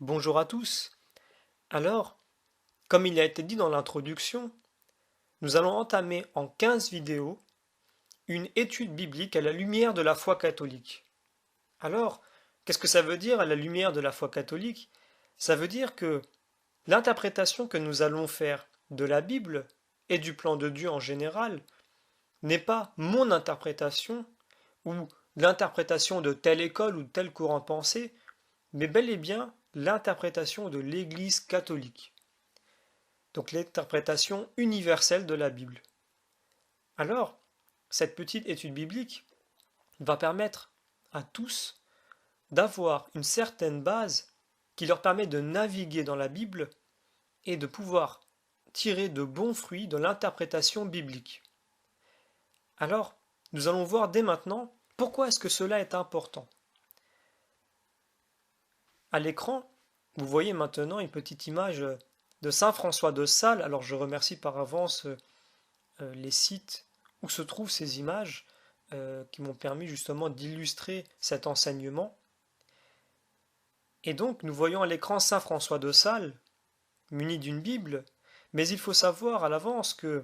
Bonjour à tous. Alors, comme il a été dit dans l'introduction, nous allons entamer en 15 vidéos une étude biblique à la lumière de la foi catholique. Alors, qu'est-ce que ça veut dire à la lumière de la foi catholique? Ça veut dire que l'interprétation que nous allons faire de la Bible et du plan de Dieu en général n'est pas mon interprétation ou l'interprétation de telle école ou de tel courant de pensée, mais bel et bien l'interprétation de l'Église catholique. Donc l'interprétation universelle de la Bible. Alors, cette petite étude biblique va permettre à tous d'avoir une certaine base qui leur permet de naviguer dans la Bible et de pouvoir tirer de bons fruits de l'interprétation biblique. Alors, nous allons voir dès maintenant pourquoi est-ce que cela est important. À l'écran, vous voyez maintenant une petite image de Saint François de Sales. Alors je remercie par avance les sites où se trouvent ces images qui m'ont permis justement d'illustrer cet enseignement. Et donc nous voyons à l'écran Saint François de Sales, muni d'une Bible, mais il faut savoir à l'avance que,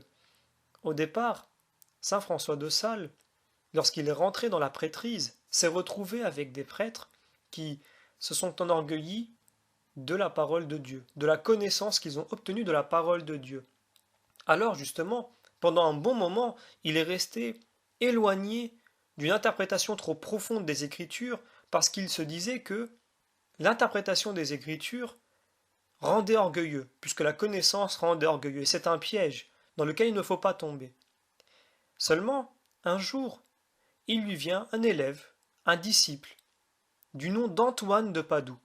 au départ, Saint François de Sales, lorsqu'il est rentré dans la prêtrise, s'est retrouvé avec des prêtres qui se sont enorgueillis de la parole de Dieu, de la connaissance qu'ils ont obtenue de la parole de Dieu. Alors justement, pendant un bon moment, il est resté éloigné d'une interprétation trop profonde des Écritures parce qu'il se disait que l'interprétation des Écritures rendait orgueilleux, puisque la connaissance rendait orgueilleux. Et c'est un piège dans lequel il ne faut pas tomber. Seulement, un jour, il lui vient un élève, un disciple, du nom d'Antoine de Padoue,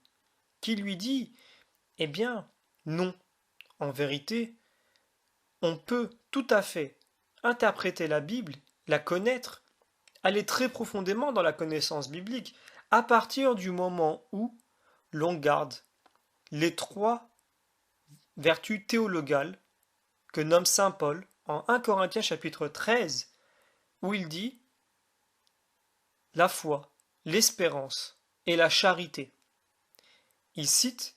qui lui dit: Eh bien, non, en vérité, on peut tout à fait interpréter la Bible, la connaître, aller très profondément dans la connaissance biblique, à partir du moment où l'on garde les trois vertus théologales que nomme saint Paul en 1 Corinthiens chapitre 13, où il dit la foi, l'espérance et la charité. Il cite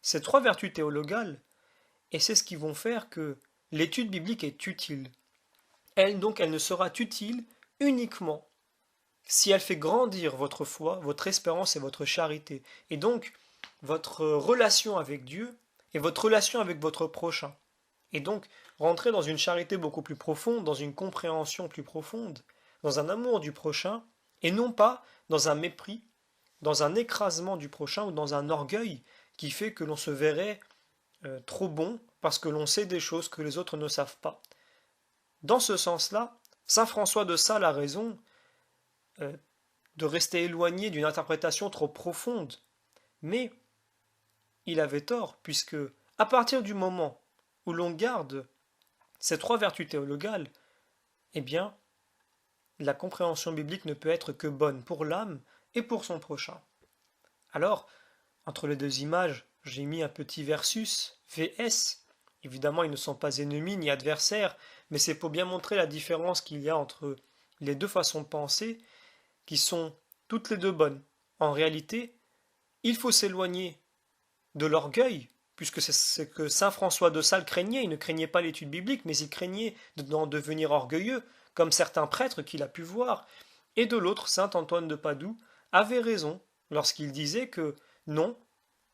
ces trois vertus théologales et c'est ce qui vont faire que l'étude biblique est utile. Elle ne sera utile uniquement si elle fait grandir votre foi, votre espérance et votre charité, et donc votre relation avec Dieu et votre relation avec votre prochain. Et donc rentrer dans une charité beaucoup plus profonde, dans une compréhension plus profonde, dans un amour du prochain, et non pas dans un mépris, dans un écrasement du prochain ou dans un orgueil qui fait que l'on se verrait trop bon parce que l'on sait des choses que les autres ne savent pas. Dans ce sens-là, saint François de Sales a raison de rester éloigné d'une interprétation trop profonde, mais il avait tort, puisque à partir du moment où l'on garde ces trois vertus théologales, eh bien, la compréhension biblique ne peut être que bonne pour l'âme et pour son prochain. Alors, entre les deux images, j'ai mis un petit versus, VS. Évidemment, ils ne sont pas ennemis ni adversaires, mais c'est pour bien montrer la différence qu'il y a entre les deux façons de penser, qui sont toutes les deux bonnes. En réalité, il faut s'éloigner de l'orgueil, puisque c'est ce que saint François de Sales craignait. Il ne craignait pas l'étude biblique, mais il craignait d'en devenir orgueilleux, comme certains prêtres qu'il a pu voir. Et de l'autre, saint Antoine de Padoue avait raison lorsqu'il disait que non,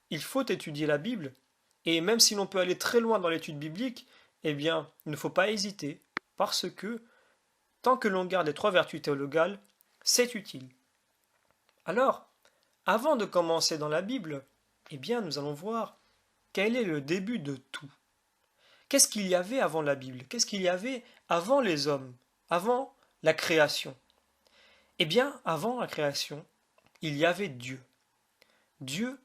il faut étudier la Bible, et même si l'on peut aller très loin dans l'étude biblique, eh bien, il ne faut pas hésiter, parce que tant que l'on garde les trois vertus théologales, c'est utile. Alors, avant de commencer dans la Bible, eh bien, nous allons voir quel est le début de tout. Qu'est-ce qu'il y avait avant la Bible? Qu'est-ce qu'il y avait avant les hommes? Avant la création? Eh bien, avant la création, il y avait Dieu. Dieu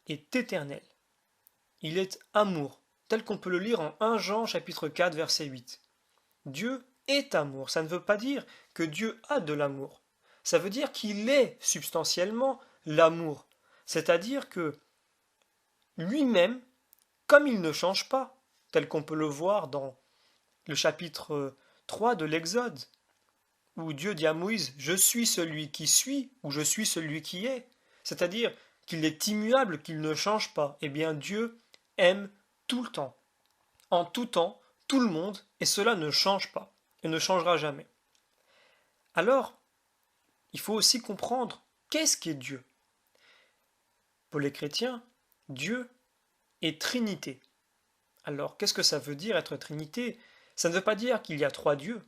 est éternel. Il est amour, tel qu'on peut le lire en 1 Jean chapitre 4 verset 8. Dieu est amour. Ça ne veut pas dire que Dieu a de l'amour. Ça veut dire qu'il est substantiellement l'amour. C'est-à-dire que lui-même, comme il ne change pas, tel qu'on peut le voir dans le chapitre 3 de l'Exode, où Dieu dit à Moïse: Je suis celui qui suis, ou je suis celui qui est. C'est-à-dire qu'il est immuable, qu'il ne change pas. Eh bien, Dieu aime tout le temps, en tout temps, tout le monde, et cela ne change pas, et ne changera jamais. Alors, il faut aussi comprendre qu'est-ce qu'est Dieu. Pour les chrétiens, Dieu est Trinité. Alors, qu'est-ce que ça veut dire être Trinité? Ça ne veut pas dire qu'il y a trois dieux.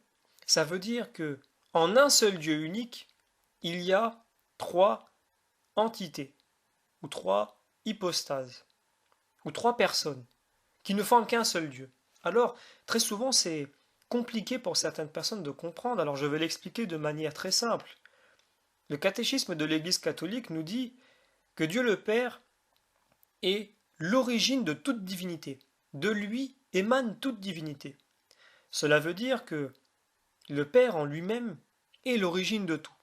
Ça veut dire que, en un seul Dieu unique, il y a trois entités, ou trois hypostases, ou trois personnes, qui ne forment qu'un seul Dieu. Alors, très souvent, c'est compliqué pour certaines personnes de comprendre, alors je vais l'expliquer de manière très simple. Le catéchisme de l'Église catholique nous dit que Dieu le Père est l'origine de toute divinité. De lui émane toute divinité. Cela veut dire que le Père en lui-même est l'origine de tout.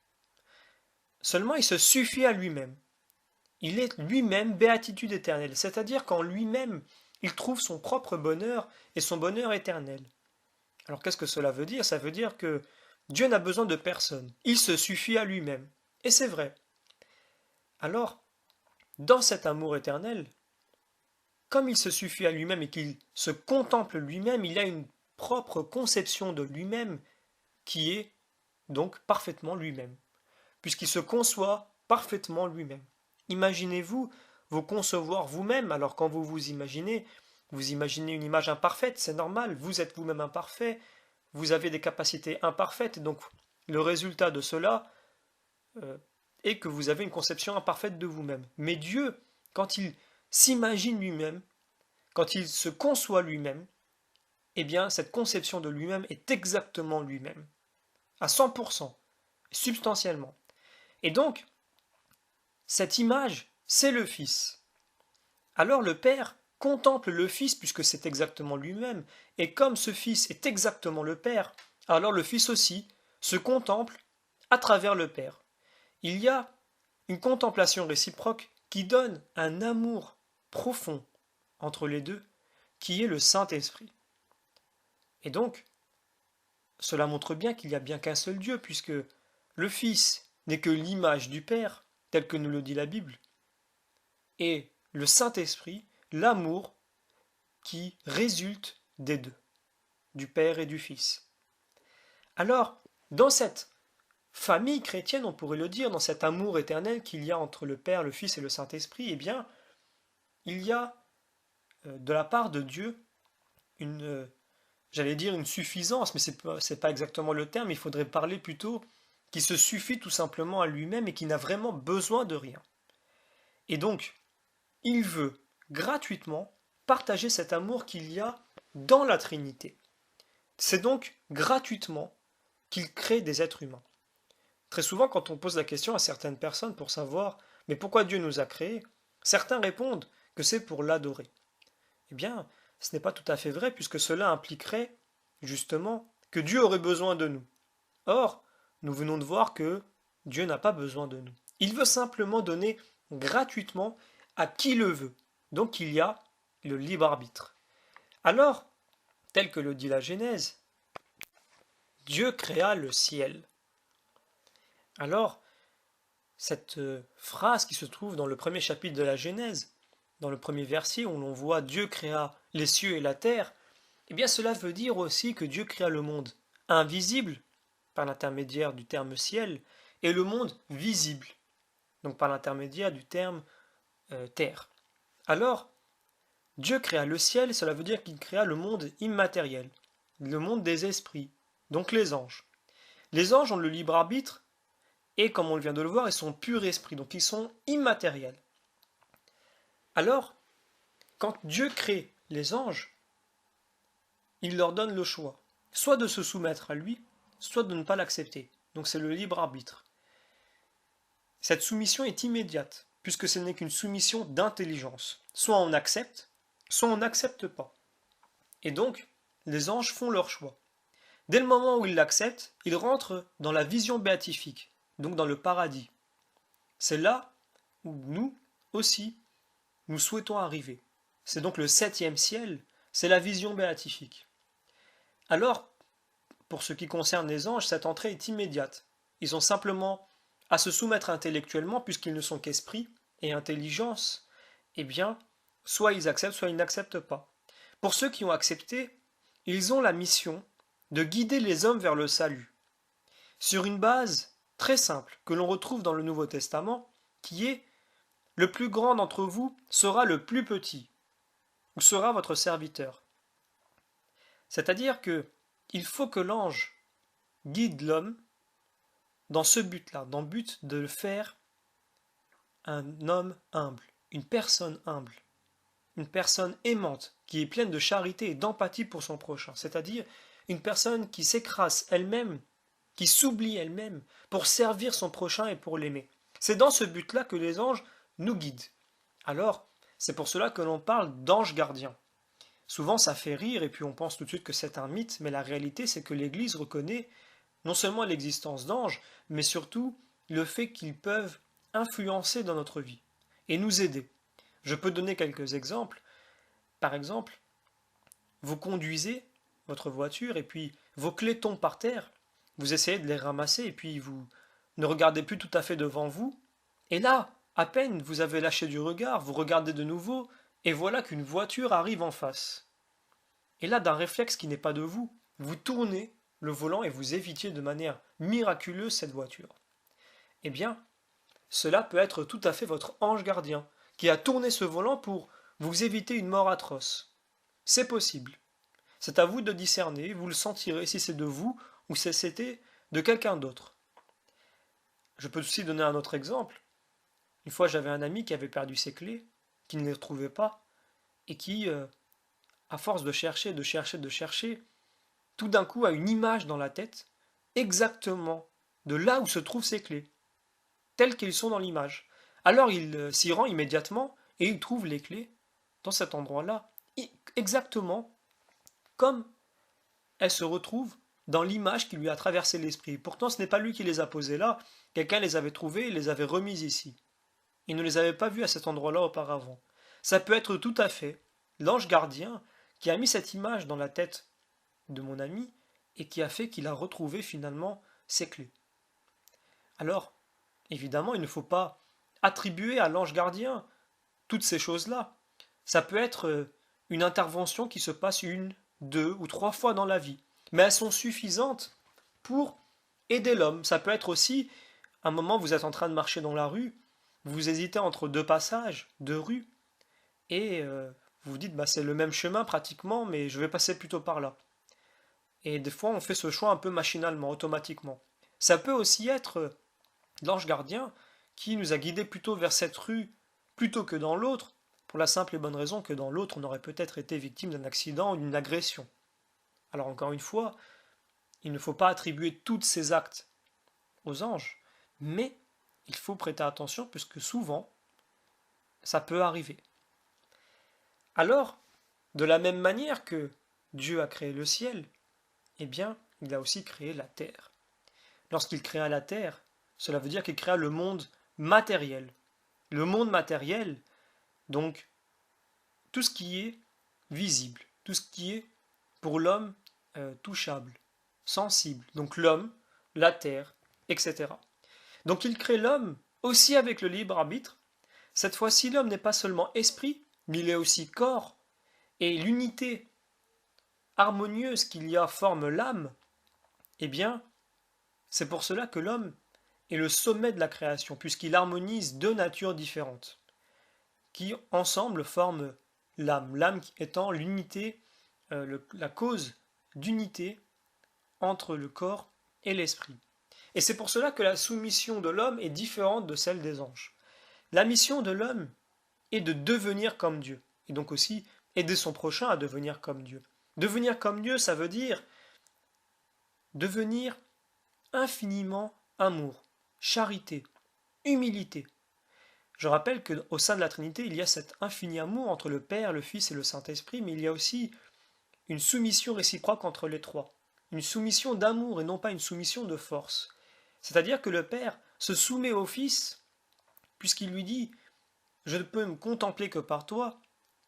Seulement, il se suffit à lui-même. Il est lui-même béatitude éternelle, c'est-à-dire qu'en lui-même, il trouve son propre bonheur et son bonheur éternel. Alors qu'est-ce que cela veut dire? Ça veut dire que Dieu n'a besoin de personne. Il se suffit à lui-même. Et c'est vrai. Alors, dans cet amour éternel, comme il se suffit à lui-même et qu'il se contemple lui-même, il a une propre conception de lui-même qui est donc parfaitement lui-même, puisqu'il se conçoit parfaitement lui-même. Imaginez-vous vous concevoir vous-même, alors quand vous imaginez, vous imaginez une image imparfaite, c'est normal, vous êtes vous-même imparfait, vous avez des capacités imparfaites, donc le résultat de cela est que vous avez une conception imparfaite de vous-même. Mais Dieu, quand il s'imagine lui-même, quand il se conçoit lui-même, eh bien cette conception de lui-même est exactement lui-même, à 100%, substantiellement. Et donc, cette image, c'est le Fils. Alors le Père contemple le Fils puisque c'est exactement lui-même, et comme ce Fils est exactement le Père, alors le Fils aussi se contemple à travers le Père. Il y a une contemplation réciproque qui donne un amour profond entre les deux, qui est le Saint-Esprit. Et donc, cela montre bien qu'il n'y a bien qu'un seul Dieu, puisque le Fils n'est que l'image du Père, tel que nous le dit la Bible, et le Saint-Esprit, l'amour qui résulte des deux, du Père et du Fils. Alors, dans cette famille chrétienne, on pourrait le dire, dans cet amour éternel qu'il y a entre le Père, le Fils et le Saint-Esprit, eh bien, il y a de la part de Dieu une, j'allais dire une suffisance, mais c'est pas exactement le terme, il faudrait parler plutôt qui se suffit tout simplement à lui-même et qui n'a vraiment besoin de rien. Et donc, il veut gratuitement partager cet amour qu'il y a dans la Trinité. C'est donc gratuitement qu'il crée des êtres humains. Très souvent, quand on pose la question à certaines personnes pour savoir mais pourquoi Dieu nous a créés, certains répondent que c'est pour l'adorer. Eh bien, ce n'est pas tout à fait vrai, puisque cela impliquerait, justement, que Dieu aurait besoin de nous. Or, nous venons de voir que Dieu n'a pas besoin de nous. Il veut simplement donner gratuitement à qui le veut. Donc il y a le libre arbitre. Alors, tel que le dit la Genèse, Dieu créa le ciel. Alors, cette phrase qui se trouve dans le premier chapitre de la Genèse, dans le premier verset où l'on voit Dieu créa les cieux et la terre, eh bien cela veut dire aussi que Dieu créa le monde invisible, par l'intermédiaire du terme ciel, et le monde visible, donc par l'intermédiaire du terme terre. Alors, Dieu créa le ciel, cela veut dire qu'il créa le monde immatériel, le monde des esprits, donc les anges. Les anges ont le libre arbitre, et comme on vient de le voir, ils sont purs esprits, donc ils sont immatériels. Alors, quand Dieu crée les anges, il leur donne le choix, soit de se soumettre à lui, soit de ne pas l'accepter. Donc c'est le libre arbitre. Cette soumission est immédiate, puisque ce n'est qu'une soumission d'intelligence. Soit on accepte, soit on n'accepte pas. Et donc, les anges font leur choix. Dès le moment où ils l'acceptent, ils rentrent dans la vision béatifique, donc dans le paradis. C'est là où nous aussi, nous souhaitons arriver. C'est donc le 7e ciel, c'est la vision béatifique. Alors, pour ce qui concerne les anges, cette entrée est immédiate. Ils ont simplement à se soumettre intellectuellement, puisqu'ils ne sont qu'esprits, et intelligence, eh bien, soit ils acceptent, soit ils n'acceptent pas. Pour ceux qui ont accepté, ils ont la mission de guider les hommes vers le salut, sur une base très simple que l'on retrouve dans le Nouveau Testament, qui est le plus grand d'entre vous sera le plus petit, ou sera votre serviteur. C'est-à-dire que il faut que l'ange guide l'homme dans ce but-là, dans le but de le faire un homme humble, une personne humble, une personne aimante, qui est pleine de charité et d'empathie pour son prochain, c'est-à-dire une personne qui s'écrase elle-même, qui s'oublie elle-même pour servir son prochain et pour l'aimer. C'est dans ce but-là que les anges nous guident. Alors, c'est pour cela que l'on parle d'ange gardien. Souvent, ça fait rire et puis on pense tout de suite que c'est un mythe, mais la réalité, c'est que l'Église reconnaît non seulement l'existence d'anges, mais surtout le fait qu'ils peuvent influencer dans notre vie et nous aider. Je peux donner quelques exemples. Par exemple, vous conduisez votre voiture et puis vos clés tombent par terre, vous essayez de les ramasser et puis vous ne regardez plus tout à fait devant vous, et là, à peine vous avez lâché du regard, vous regardez de nouveau, et voilà qu'une voiture arrive en face. Et là, d'un réflexe qui n'est pas de vous, vous tournez le volant et vous évitiez de manière miraculeuse cette voiture. Eh bien, cela peut être tout à fait votre ange gardien, qui a tourné ce volant pour vous éviter une mort atroce. C'est possible. C'est à vous de discerner, vous le sentirez si c'est de vous ou si c'était de quelqu'un d'autre. Je peux aussi donner un autre exemple. Une fois, j'avais un ami qui avait perdu ses clés, qui ne les retrouvait pas, et qui, à force de chercher, de chercher, de chercher, tout d'un coup a une image dans la tête, exactement de là où se trouvent ses clés, telles qu'elles sont dans l'image. Alors il s'y rend immédiatement et il trouve les clés dans cet endroit-là, exactement comme elles se retrouvent dans l'image qui lui a traversé l'esprit. Pourtant, ce n'est pas lui qui les a posées là, quelqu'un les avait trouvées et les avait remises ici. Il ne les avait pas vues à cet endroit-là auparavant. Ça peut être tout à fait l'ange gardien qui a mis cette image dans la tête de mon ami et qui a fait qu'il a retrouvé finalement ses clés. Alors, évidemment, il ne faut pas attribuer à l'ange gardien toutes ces choses-là. Ça peut être une intervention qui se passe une, deux ou trois fois dans la vie, mais elles sont suffisantes pour aider l'homme. Ça peut être aussi un moment où vous êtes en train de marcher dans la rue, vous hésitez entre deux passages, deux rues, et vous vous dites bah, c'est le même chemin pratiquement, mais je vais passer plutôt par là. Et des fois on fait ce choix un peu machinalement, automatiquement. Ça peut aussi être l'ange gardien qui nous a guidés plutôt vers cette rue plutôt que dans l'autre, pour la simple et bonne raison que dans l'autre on aurait peut-être été victime d'un accident ou d'une agression. Alors encore une fois, il ne faut pas attribuer tous ces actes aux anges, mais il faut prêter attention puisque souvent ça peut arriver. Alors, de la même manière que Dieu a créé le ciel, eh bien, il a aussi créé la terre. Lorsqu'il créa la terre, cela veut dire qu'il créa le monde matériel. Le monde matériel, donc, tout ce qui est visible, tout ce qui est pour l'homme touchable, sensible. Donc l'homme, la terre, etc. Donc il crée l'homme aussi avec le libre arbitre. Cette fois-ci, l'homme n'est pas seulement esprit, mais il est aussi corps. Et l'unité harmonieuse qu'il y a forme l'âme, eh bien, c'est pour cela que l'homme est le sommet de la création, puisqu'il harmonise deux natures différentes, qui ensemble forment l'âme, l'âme étant l'unité, la cause d'unité entre le corps et l'esprit. Et c'est pour cela que la soumission de l'homme est différente de celle des anges. La mission de l'homme est de devenir comme Dieu, et donc aussi aider son prochain à devenir comme Dieu. Devenir comme Dieu, ça veut dire devenir infiniment amour, charité, humilité. Je rappelle qu'au sein de la Trinité, il y a cet infini amour entre le Père, le Fils et le Saint-Esprit, mais il y a aussi une soumission réciproque entre les trois. Une soumission d'amour et non pas une soumission de force. C'est-à-dire que le Père se soumet au Fils, puisqu'il lui dit « Je ne peux me contempler que par toi »,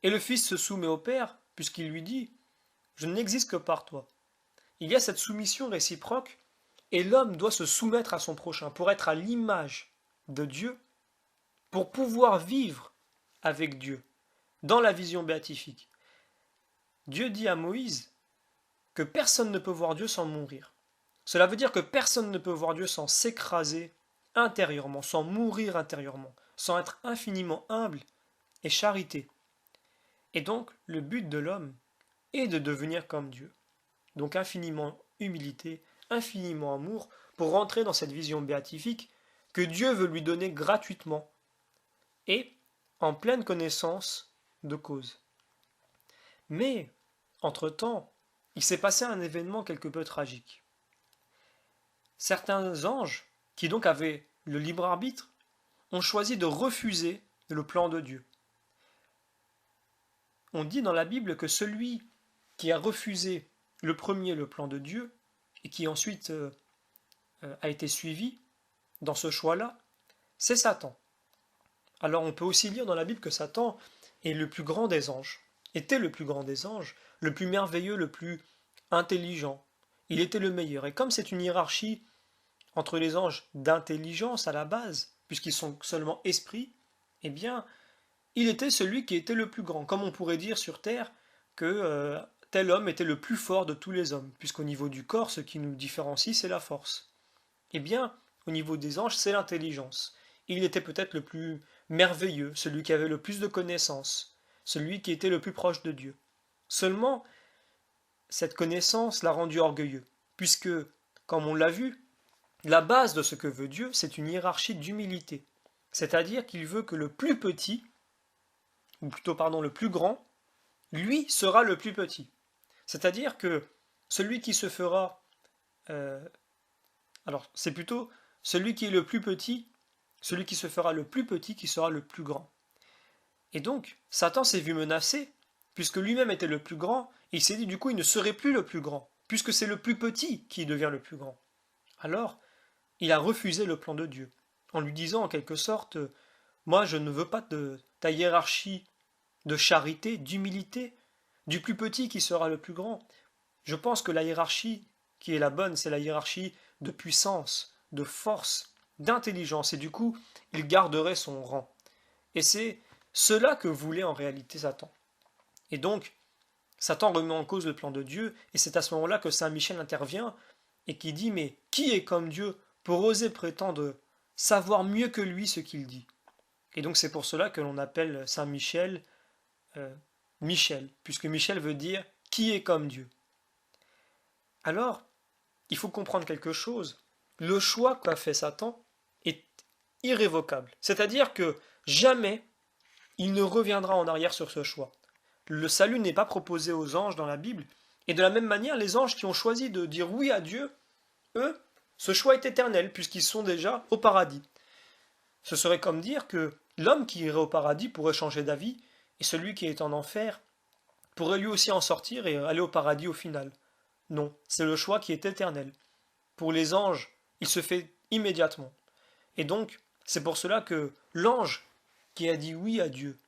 et le Fils se soumet au Père, puisqu'il lui dit « Je n'existe que par toi ». Il y a cette soumission réciproque, et l'homme doit se soumettre à son prochain pour être à l'image de Dieu. pour pouvoir vivre avec Dieu dans la vision béatifique. Dieu dit à Moïse que personne ne peut voir Dieu sans mourir. Cela veut dire que personne ne peut voir Dieu sans s'écraser intérieurement, sans mourir intérieurement, sans être infiniment humble et charité. Et donc, le but de l'homme est de devenir comme Dieu. Donc infiniment humilité, infiniment amour, pour rentrer dans cette vision béatifique que Dieu veut lui donner gratuitement et en pleine connaissance de cause. Mais, entre-temps, il s'est passé un événement quelque peu tragique. Certains anges, qui donc avaient le libre arbitre, ont choisi de refuser le plan de Dieu. On dit dans la Bible que celui qui a refusé le premier le plan de Dieu, et qui ensuite a été suivi dans ce choix-là, c'est Satan. Alors on peut aussi lire dans la Bible que Satan est le plus grand des anges, était le plus grand des anges, le plus merveilleux, le plus intelligent. Il était le meilleur. Et comme c'est une hiérarchie entre les anges d'intelligence à la base, puisqu'ils sont seulement esprits, eh bien, il était celui qui était le plus grand. Comme on pourrait dire sur Terre que tel homme était le plus fort de tous les hommes, puisqu'au niveau du corps, ce qui nous différencie, c'est la force. Eh bien, au niveau des anges, c'est l'intelligence. Il était peut-être le plus merveilleux, celui qui avait le plus de connaissances, celui qui était le plus proche de Dieu. Seulement, cette connaissance l'a rendu orgueilleux, puisque, comme on l'a vu, la base de ce que veut Dieu, c'est une hiérarchie d'humilité. C'est-à-dire qu'il veut que le plus petit, ou plutôt pardon, le plus grand, lui sera le plus petit. C'est-à-dire que celui qui se fera... alors, c'est plutôt celui qui est le plus petit, celui qui se fera le plus petit qui sera le plus grand. Et donc, Satan s'est vu menacé, puisque lui-même était le plus grand, et il s'est dit du coup il ne serait plus le plus grand, puisque c'est le plus petit qui devient le plus grand. Alors, il a refusé le plan de Dieu, en lui disant en quelque sorte, moi je ne veux pas de ta hiérarchie de charité, d'humilité, du plus petit qui sera le plus grand. Je pense que la hiérarchie qui est la bonne, c'est la hiérarchie de puissance, de force, d'intelligence, et du coup, il garderait son rang. Et c'est cela que voulait en réalité Satan. Et donc, Satan remet en cause le plan de Dieu, et c'est à ce moment-là que Saint Michel intervient, et qui dit, mais qui est comme Dieu pour oser prétendre savoir mieux que lui ce qu'il dit? Et donc c'est pour cela que l'on appelle Saint Michel Michel, puisque Michel veut dire qui est comme Dieu. Alors, il faut comprendre quelque chose. Le choix qu'a fait Satan est irrévocable. C'est-à-dire que jamais il ne reviendra en arrière sur ce choix. Le salut n'est pas proposé aux anges dans la Bible, et de la même manière, les anges qui ont choisi de dire oui à Dieu, eux, ce choix est éternel, puisqu'ils sont déjà au paradis. Ce serait comme dire que l'homme qui irait au paradis pourrait changer d'avis, et celui qui est en enfer pourrait lui aussi en sortir et aller au paradis au final. Non, c'est le choix qui est éternel. Pour les anges, il se fait immédiatement. Et donc, c'est pour cela que l'ange qui a dit oui à Dieu,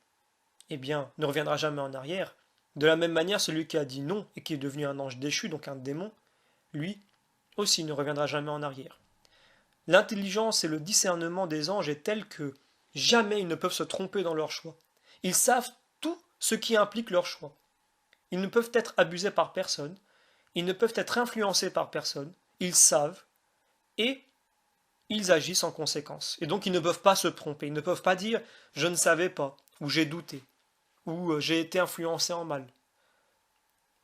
eh bien, ne reviendra jamais en arrière. De la même manière, celui qui a dit non et qui est devenu un ange déchu, donc un démon, lui aussi ne reviendra jamais en arrière. L'intelligence et le discernement des anges est tel que jamais ils ne peuvent se tromper dans leur choix. Ils savent tout ce qui implique leur choix. Ils ne peuvent être abusés par personne, ils ne peuvent être influencés par personne, ils savent et ils agissent en conséquence. Et donc ils ne peuvent pas se tromper, ils ne peuvent pas dire je ne savais pas, ou j'ai douté, ou j'ai été influencé en mal.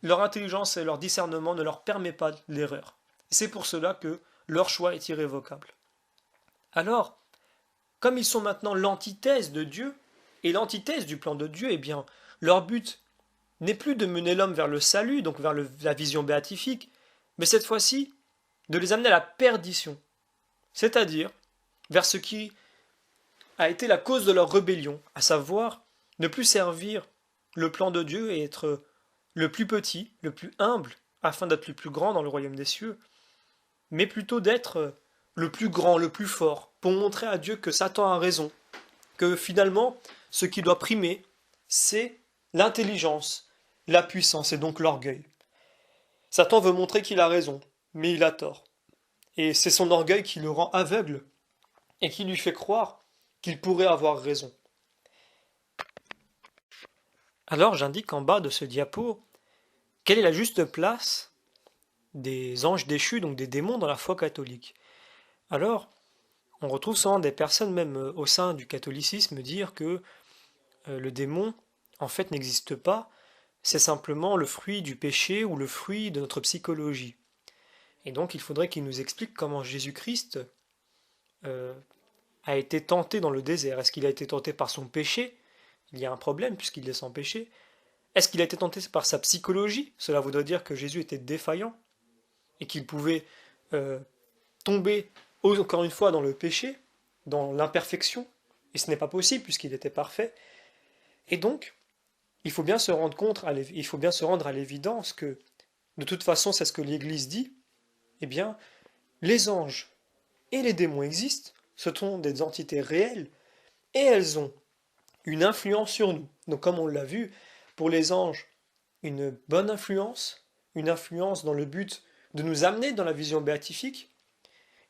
Leur intelligence et leur discernement ne leur permet pas l'erreur. C'est pour cela que leur choix est irrévocable. Alors, comme ils sont maintenant l'antithèse de Dieu, et l'antithèse du plan de Dieu, eh bien, leur but n'est plus de mener l'homme vers le salut, donc vers la vision béatifique, mais cette fois-ci, de les amener à la perdition, c'est-à-dire vers ce qui a été la cause de leur rébellion, à savoir ne plus servir le plan de Dieu et être le plus petit, le plus humble, afin d'être le plus grand dans le royaume des cieux, mais plutôt d'être le plus grand, le plus fort, pour montrer à Dieu que Satan a raison, que finalement, ce qui doit primer, c'est l'intelligence, la puissance et donc l'orgueil. Satan veut montrer qu'il a raison, mais il a tort. Et c'est son orgueil qui le rend aveugle et qui lui fait croire qu'il pourrait avoir raison. Alors j'indique en bas de ce diapo quelle est la juste place des anges déchus, donc des démons dans la foi catholique. Alors, on retrouve souvent des personnes, même au sein du catholicisme, dire que le démon, en fait, n'existe pas, c'est simplement le fruit du péché ou le fruit de notre psychologie. Et donc, il faudrait qu'il nous explique comment Jésus-Christ euh, a été tenté dans le désert. Est-ce qu'il a été tenté par son péché? Il y a un problème puisqu'il est sans péché. Est-ce qu'il a été tenté par sa psychologie? Cela voudrait dire que Jésus était défaillant et qu'il pouvait euh, tomber encore une fois dans le péché, dans l'imperfection, et ce n'est pas possible puisqu'il était parfait. Et donc, il faut bien se rendre compte, il faut bien se rendre à l'évidence que, de toute façon, c'est ce que l'Église dit, eh bien, les anges et les démons existent, ce sont des entités réelles, et elles ont une influence sur nous. Donc, comme on l'a vu, pour les anges, une bonne influence, une influence dans le but de nous amener dans la vision béatifique,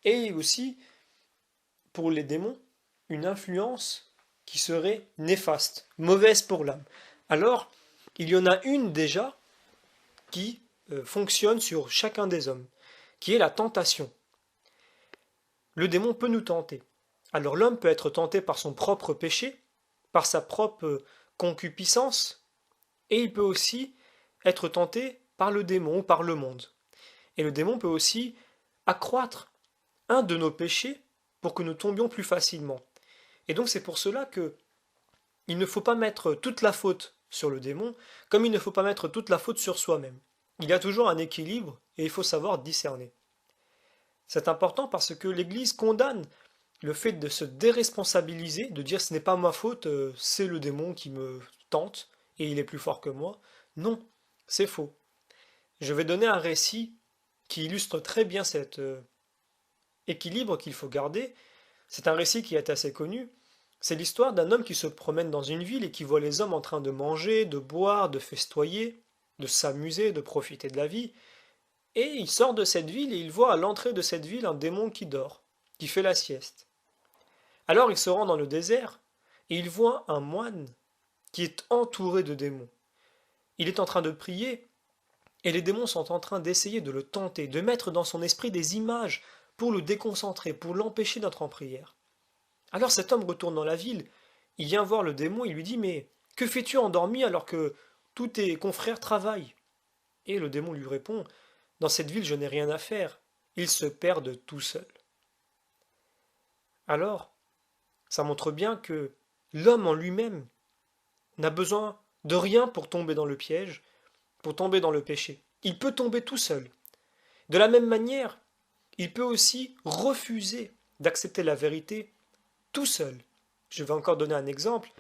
et aussi pour les démons, une influence qui serait néfaste, mauvaise pour l'âme. Alors, il y en a une déjà qui fonctionne sur chacun des hommes, qui est la tentation. Le démon peut nous tenter. Alors l'homme peut être tenté par son propre péché, par sa propre concupiscence, et il peut aussi être tenté par le démon ou par le monde. Et le démon peut aussi accroître un de nos péchés pour que nous tombions plus facilement. Et donc c'est pour cela que il ne faut pas mettre toute la faute sur le démon, comme il ne faut pas mettre toute la faute sur soi-même. Il y a toujours un équilibre et il faut savoir discerner. C'est important parce que l'Église condamne le fait de se déresponsabiliser, de dire ce n'est pas ma faute, c'est le démon qui me tente et il est plus fort que moi. Non, c'est faux. Je vais donner un récit qui illustre très bien cet équilibre qu'il faut garder. C'est un récit qui est assez connu. C'est l'histoire d'un homme qui se promène dans une ville et qui voit les hommes en train de manger, de boire, de festoyer, de s'amuser, de profiter de la vie. Et il sort de cette ville et il voit à l'entrée de cette ville un démon qui dort, qui fait la sieste. Alors il se rend dans le désert et il voit un moine qui est entouré de démons. Il est en train de prier et les démons sont en train d'essayer de le tenter, de mettre dans son esprit des images pour le déconcentrer, pour l'empêcher d'être en prière. Alors cet homme retourne dans la ville, il vient voir le démon, il lui dit mais que fais-tu endormi alors que tous tes confrères travaillent? Et le démon lui répond dans cette ville je n'ai rien à faire, ils se perdent tout seuls. Alors, ça montre bien que l'homme en lui-même n'a besoin de rien pour tomber dans le piège, pour tomber dans le péché. Il peut tomber tout seul. De la même manière, il peut aussi refuser d'accepter la vérité tout seul. Je vais encore donner un exemple.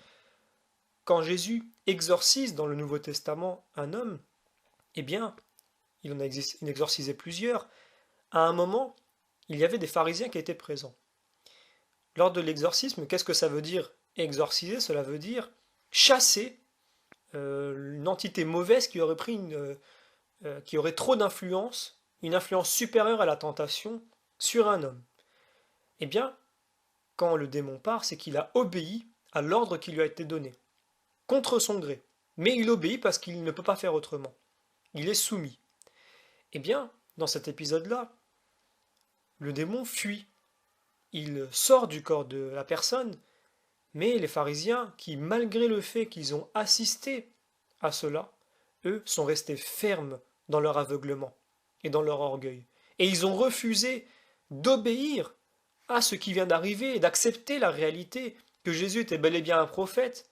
Quand Jésus exorcise dans le Nouveau Testament un homme, eh bien, il en exorcisé plusieurs. À un moment, il y avait des pharisiens qui étaient présents. Lors de l'exorcisme, qu'est-ce que ça veut dire exorciser? Cela veut dire chasser une entité mauvaise qui aurait qui aurait trop d'influence, une influence supérieure à la tentation sur un homme. Eh bien, quand le démon part, c'est qu'il a obéi à l'ordre qui lui a été donné, contre son gré. Mais il obéit parce qu'il ne peut pas faire autrement. Il est soumis. Eh bien, dans cet épisode-là, le démon fuit. Il sort du corps de la personne, mais les pharisiens, qui malgré le fait qu'ils ont assisté à cela, eux sont restés fermes dans leur aveuglement et dans leur orgueil. Et ils ont refusé d'obéir à ce qui vient d'arriver et d'accepter la réalité que Jésus était bel et bien un prophète,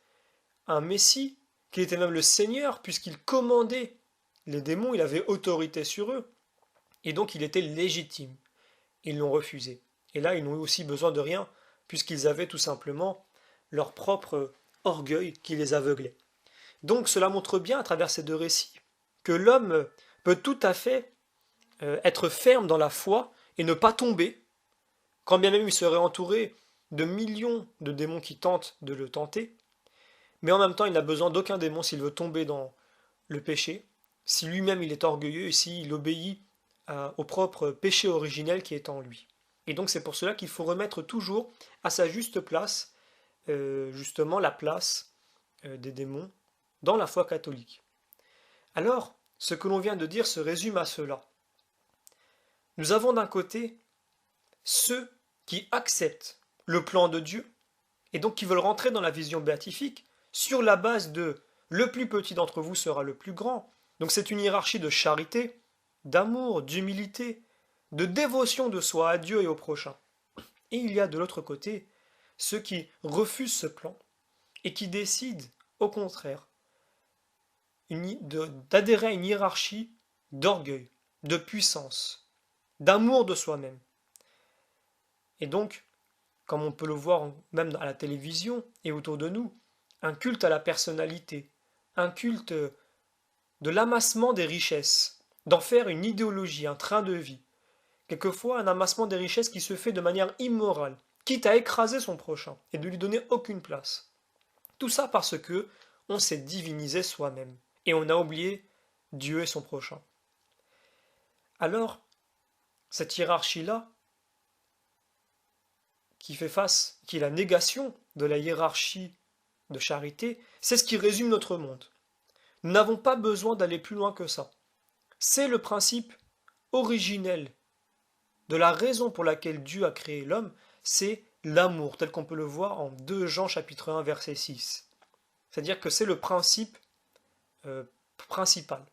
un Messie, qu'il était même le Seigneur, puisqu'il commandait les démons, il avait autorité sur eux, et donc il était légitime. Ils l'ont refusé. Et là, ils n'ont eu aussi besoin de rien, puisqu'ils avaient tout simplement leur propre orgueil qui les aveuglait. Donc cela montre bien, à travers ces deux récits, que l'homme peut tout à fait être ferme dans la foi et ne pas tomber, quand bien même il serait entouré de millions de démons qui tentent de le tenter, mais en même temps il n'a besoin d'aucun démon s'il veut tomber dans le péché, si lui-même il est orgueilleux et s'il obéit au propre péché originel qui est en lui. Et donc c'est pour cela qu'il faut remettre toujours à sa juste place justement la place des démons dans la foi catholique. Alors, ce que l'on vient de dire se résume à cela. Nous avons d'un côté ceux qui acceptent le plan de Dieu et donc qui veulent rentrer dans la vision béatifique sur la base de le plus petit d'entre vous sera le plus grand. Donc c'est une hiérarchie de charité, d'amour, d'humilité, de dévotion de soi à Dieu et au prochain. Et il y a de l'autre côté ceux qui refusent ce plan et qui décident, au contraire, d'adhérer à une hiérarchie d'orgueil, de puissance, d'amour de soi-même. Et donc, comme on peut le voir même à la télévision et autour de nous, un culte à la personnalité, un culte de l'amassement des richesses, d'en faire une idéologie, un train de vie. Quelquefois, un amassement des richesses qui se fait de manière immorale, quitte à écraser son prochain et de lui donner aucune place. Tout ça parce que on s'est divinisé soi-même et on a oublié Dieu et son prochain. Alors, cette hiérarchie-là, qui est la négation de la hiérarchie de charité, c'est ce qui résume notre monde. Nous n'avons pas besoin d'aller plus loin que ça. C'est le principe originel de la raison pour laquelle Dieu a créé l'homme, c'est l'amour, tel qu'on peut le voir en 2 Jean chapitre 1 verset 6. C'est-à-dire que c'est le principe principal,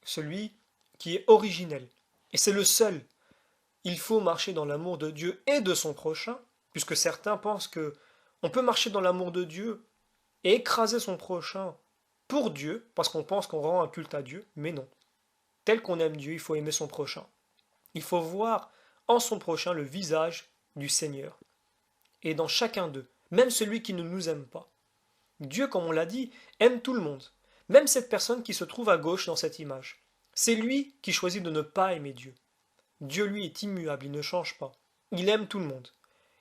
celui qui est originel. Et c'est le seul. Il faut marcher dans l'amour de Dieu et de son prochain, puisque certains pensent que on peut marcher dans l'amour de Dieu et écraser son prochain pour Dieu, parce qu'on pense qu'on rend un culte à Dieu, mais non. Tel qu'on aime Dieu, il faut aimer son prochain. Il faut voir en son prochain le visage du Seigneur. Et dans chacun d'eux, même celui qui ne nous aime pas. Dieu, comme on l'a dit, aime tout le monde, même cette personne qui se trouve à gauche dans cette image. C'est lui qui choisit de ne pas aimer Dieu. Dieu, lui, est immuable, il ne change pas. Il aime tout le monde.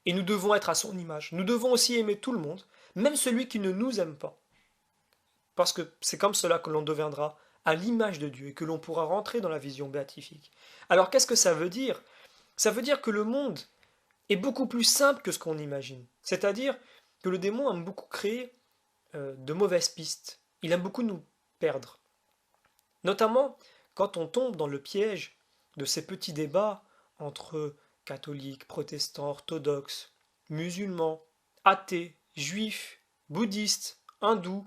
Et nous devons être à son image. Nous devons aussi aimer tout le monde, même celui qui ne nous aime pas. Parce que c'est comme cela que l'on deviendra à l'image de Dieu et que l'on pourra rentrer dans la vision béatifique. Alors qu'est-ce que ça veut dire? Ça veut dire que le monde est beaucoup plus simple que ce qu'on imagine. C'est-à-dire que le démon aime beaucoup créer de mauvaises pistes. Il aime beaucoup nous perdre. Notamment quand on tombe dans le piège de ces petits débats entre catholiques, protestants, orthodoxes, musulmans, athées, juifs, bouddhistes, hindous,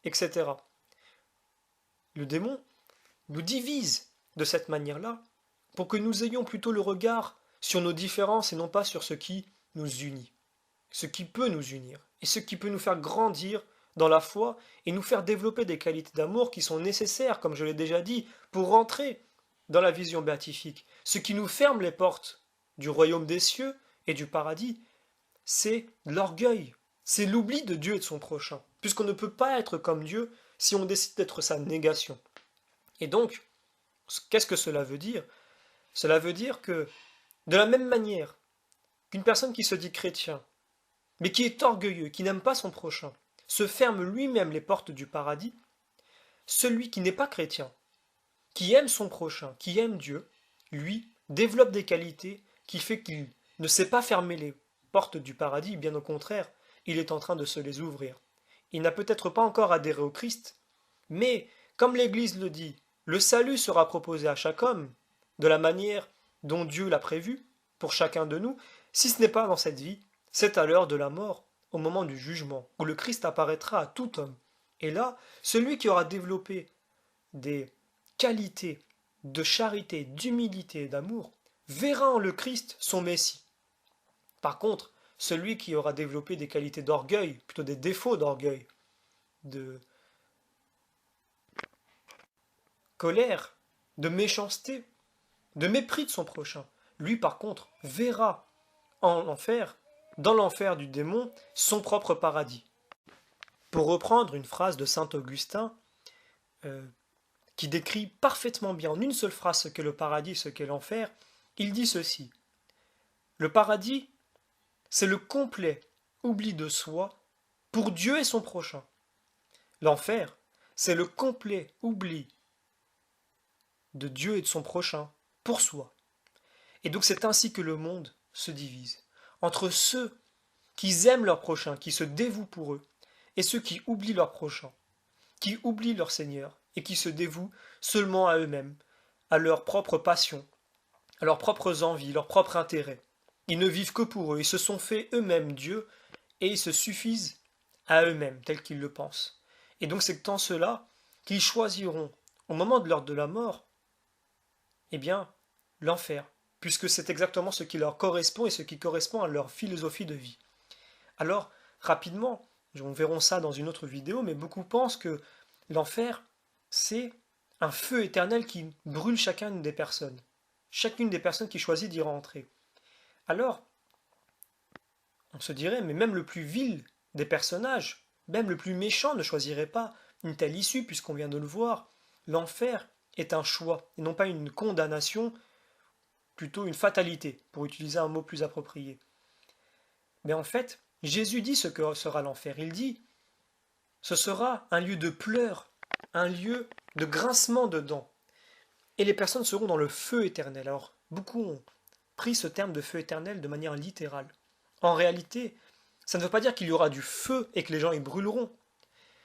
etc. Le démon nous divise de cette manière-là pour que nous ayons plutôt le regard sur nos différences et non pas sur ce qui nous unit, ce qui peut nous unir et ce qui peut nous faire grandir dans la foi et nous faire développer des qualités d'amour qui sont nécessaires, comme je l'ai déjà dit, pour rentrer dans la vision béatifique. Ce qui nous ferme les portes du royaume des cieux et du paradis, c'est l'orgueil, c'est l'oubli de Dieu et de son prochain, puisqu'on ne peut pas être comme Dieu si on décide d'être sa négation. Et donc, qu'est-ce que cela veut dire? Cela veut dire que, de la même manière qu'une personne qui se dit chrétien, mais qui est orgueilleux, qui n'aime pas son prochain, se ferme lui-même les portes du paradis, celui qui n'est pas chrétien, qui aime son prochain, qui aime Dieu, lui, développe des qualités qui fait qu'il ne sait pas fermer les portes du paradis, bien au contraire, il est en train de se les ouvrir. Il n'a peut-être pas encore adhéré au Christ, mais, comme l'Église le dit, le salut sera proposé à chaque homme, de la manière dont Dieu l'a prévu, pour chacun de nous, si ce n'est pas dans cette vie, c'est à l'heure de la mort, au moment du jugement, où le Christ apparaîtra à tout homme. Et là, celui qui aura développé des qualités de charité, d'humilité et d'amour, verra en le Christ son Messie. Par contre, celui qui aura développé des qualités d'orgueil, plutôt des défauts d'orgueil, de colère, de méchanceté, de mépris de son prochain, lui par contre verra en enfer, dans l'enfer du démon, son propre paradis. Pour reprendre une phrase de saint Augustin, qui décrit parfaitement bien en une seule phrase ce qu'est le paradis, ce qu'est l'enfer, il dit ceci. Le paradis, c'est le complet oubli de soi pour Dieu et son prochain. L'enfer, c'est le complet oubli de Dieu et de son prochain pour soi. Et donc c'est ainsi que le monde se divise entre ceux qui aiment leur prochain, qui se dévouent pour eux, et ceux qui oublient leur prochain, qui oublient leur Seigneur, et qui se dévouent seulement à eux-mêmes, à leurs propres passions, à leurs propres envies, leurs propres intérêts. Ils ne vivent que pour eux, ils se sont fait eux-mêmes Dieu, et ils se suffisent à eux-mêmes, tels qu'ils le pensent. Et donc c'est en cela qu'ils choisiront, au moment de l'heure de la mort, eh bien, l'enfer, puisque c'est exactement ce qui leur correspond et ce qui correspond à leur philosophie de vie. Alors, rapidement, on verra ça dans une autre vidéo, mais beaucoup pensent que l'enfer, c'est un feu éternel qui brûle chacune des personnes qui choisit d'y rentrer. Alors, on se dirait, mais même le plus vil des personnages, même le plus méchant ne choisirait pas une telle issue, puisqu'on vient de le voir, l'enfer est un choix, et non pas une condamnation, plutôt une fatalité, pour utiliser un mot plus approprié. Mais en fait, Jésus dit ce que sera l'enfer. Il dit, ce sera un lieu de pleurs, un lieu de grincement de dents. Et les personnes seront dans le feu éternel. Alors, beaucoup ont pris ce terme de feu éternel de manière littérale. En réalité, ça ne veut pas dire qu'il y aura du feu et que les gens y brûleront.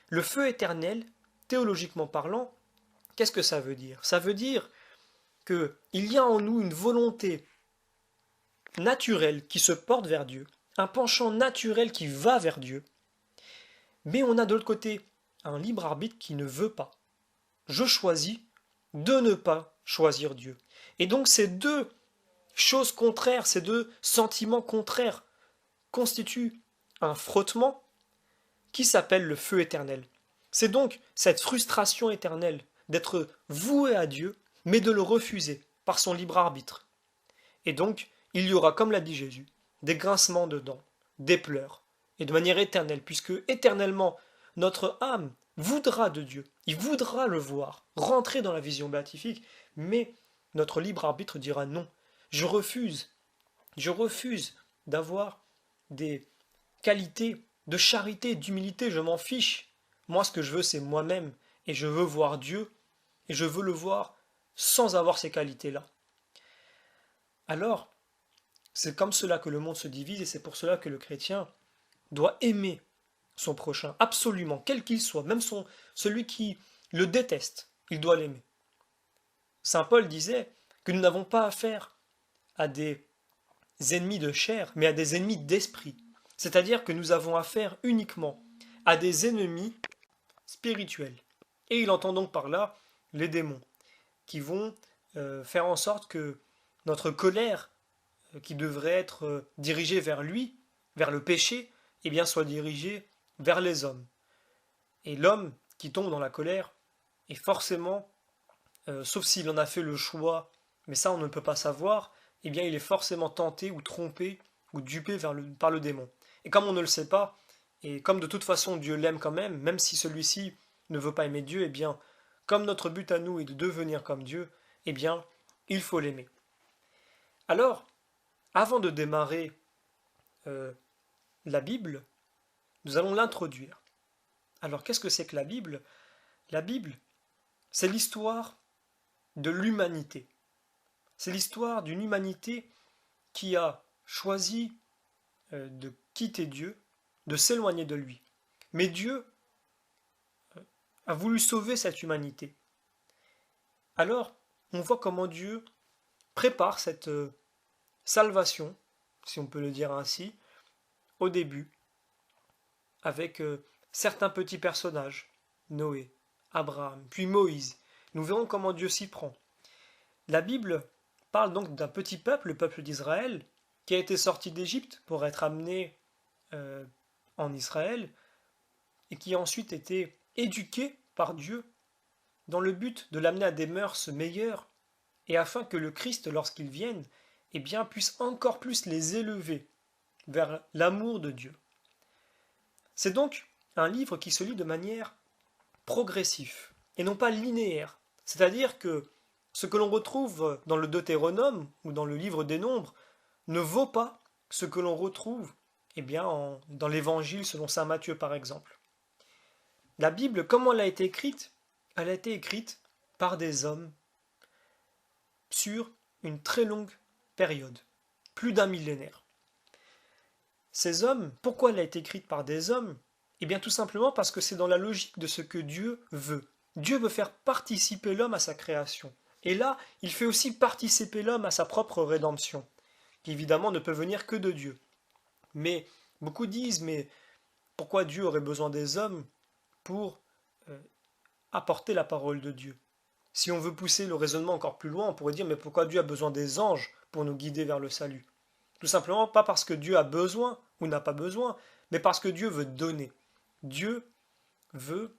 Le feu éternel, théologiquement parlant, qu'est-ce que ça veut dire? Ça veut dire qu'il y a en nous une volonté naturelle qui se porte vers Dieu, un penchant naturel qui va vers Dieu, mais on a de l'autre côté un libre arbitre qui ne veut pas. Je choisis de ne pas choisir Dieu. Et donc ces deux choses contraires, ces deux sentiments contraires constituent un frottement qui s'appelle le feu éternel. C'est donc cette frustration éternelle d'être voué à Dieu, mais de le refuser par son libre arbitre. Et donc, il y aura, comme l'a dit Jésus, des grincements de dents, des pleurs, et de manière éternelle, puisque éternellement, notre âme voudra de Dieu, il voudra le voir, rentrer dans la vision béatifique, mais notre libre arbitre dira non, je refuse d'avoir des qualités de charité, d'humilité, je m'en fiche. Moi, ce que je veux, c'est moi-même, et je veux voir Dieu, et je veux le voir sans avoir ces qualités-là. Alors, c'est comme cela que le monde se divise, et c'est pour cela que le chrétien doit aimer son prochain, absolument, quel qu'il soit, même celui qui le déteste, il doit l'aimer. Saint Paul disait que nous n'avons pas affaire à des ennemis de chair, mais à des ennemis d'esprit. C'est-à-dire que nous avons affaire uniquement à des ennemis spirituels. Et il entend donc par là les démons, qui vont faire en sorte que notre colère, qui devrait être dirigée vers lui, vers le péché, eh bien soit dirigée vers les hommes. Et l'homme qui tombe dans la colère est forcément, sauf s'il en a fait le choix, mais ça on ne peut pas savoir, eh bien il est forcément tenté ou trompé ou dupé par le démon. Et comme on ne le sait pas, et comme de toute façon Dieu l'aime quand même, même si celui-ci ne veut pas aimer Dieu, eh bien, comme notre but à nous est de devenir comme Dieu, eh bien, il faut l'aimer. Alors, avant de démarrer la Bible, nous allons l'introduire. Alors, qu'est-ce que c'est que la Bible? La Bible, c'est l'histoire de l'humanité. C'est l'histoire d'une humanité qui a choisi de quitter Dieu, de s'éloigner de lui. Mais Dieu a voulu sauver cette humanité. Alors, on voit comment Dieu prépare cette salvation, si on peut le dire ainsi, au début, avec certains petits personnages, Noé, Abraham, puis Moïse. Nous verrons comment Dieu s'y prend. La Bible parle donc d'un petit peuple, le peuple d'Israël, qui a été sorti d'Égypte pour être amené en Israël, et qui a ensuite été éduqué par Dieu dans le but de l'amener à des mœurs meilleures, et afin que le Christ, lorsqu'il vienne, eh bien, puisse encore plus les élever vers l'amour de Dieu. C'est donc un livre qui se lit de manière progressive, et non pas linéaire. C'est-à-dire que ce que l'on retrouve dans le Deutéronome ou dans le livre des Nombres ne vaut pas ce que l'on retrouve eh bien, dans l'Évangile selon saint Matthieu par exemple. La Bible, comment elle a été écrite? Elle a été écrite par des hommes sur une très longue période, plus d'un millénaire. ces hommes, pourquoi elle a été écrite par des hommes? Eh bien tout simplement parce que c'est dans la logique de ce que Dieu veut. Dieu veut faire participer l'homme à sa création. Et là, il fait aussi participer l'homme à sa propre rédemption, qui évidemment ne peut venir que de Dieu. Mais beaucoup disent, mais pourquoi Dieu aurait besoin des hommes pour euh, apporter la parole de Dieu? Si on veut pousser le raisonnement encore plus loin, on pourrait dire, mais pourquoi Dieu a besoin des anges pour nous guider vers le salut? Tout simplement pas parce que Dieu a besoin ou n'a pas besoin, mais parce que Dieu veut donner. Dieu veut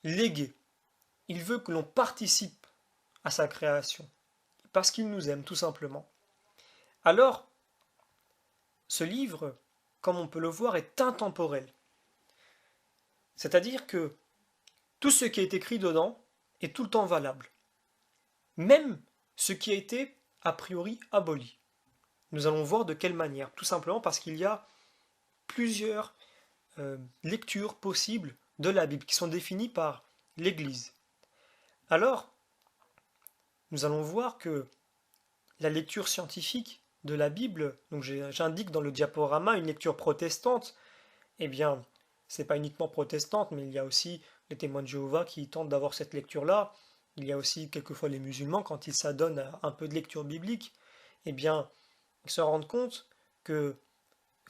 léguer. Il veut que l'on participe à sa création, parce qu'il nous aime tout simplement. Alors, ce livre, comme on peut le voir, est intemporel. C'est-à-dire que tout ce qui est écrit dedans est tout le temps valable. Même ce qui a été a priori aboli. Nous allons voir de quelle manière. Tout simplement parce qu'il y a plusieurs lectures possibles de la Bible qui sont définies par l'Église. Alors, nous allons voir que la lecture scientifique de la Bible, donc j'indique dans le diaporama une lecture protestante, eh bien, c'est pas uniquement protestante, mais il y a aussi les témoins de Jéhovah qui tentent d'avoir cette lecture-là. Il y a aussi quelquefois les musulmans, quand ils s'adonnent à un peu de lecture biblique, eh bien, ils se rendent compte que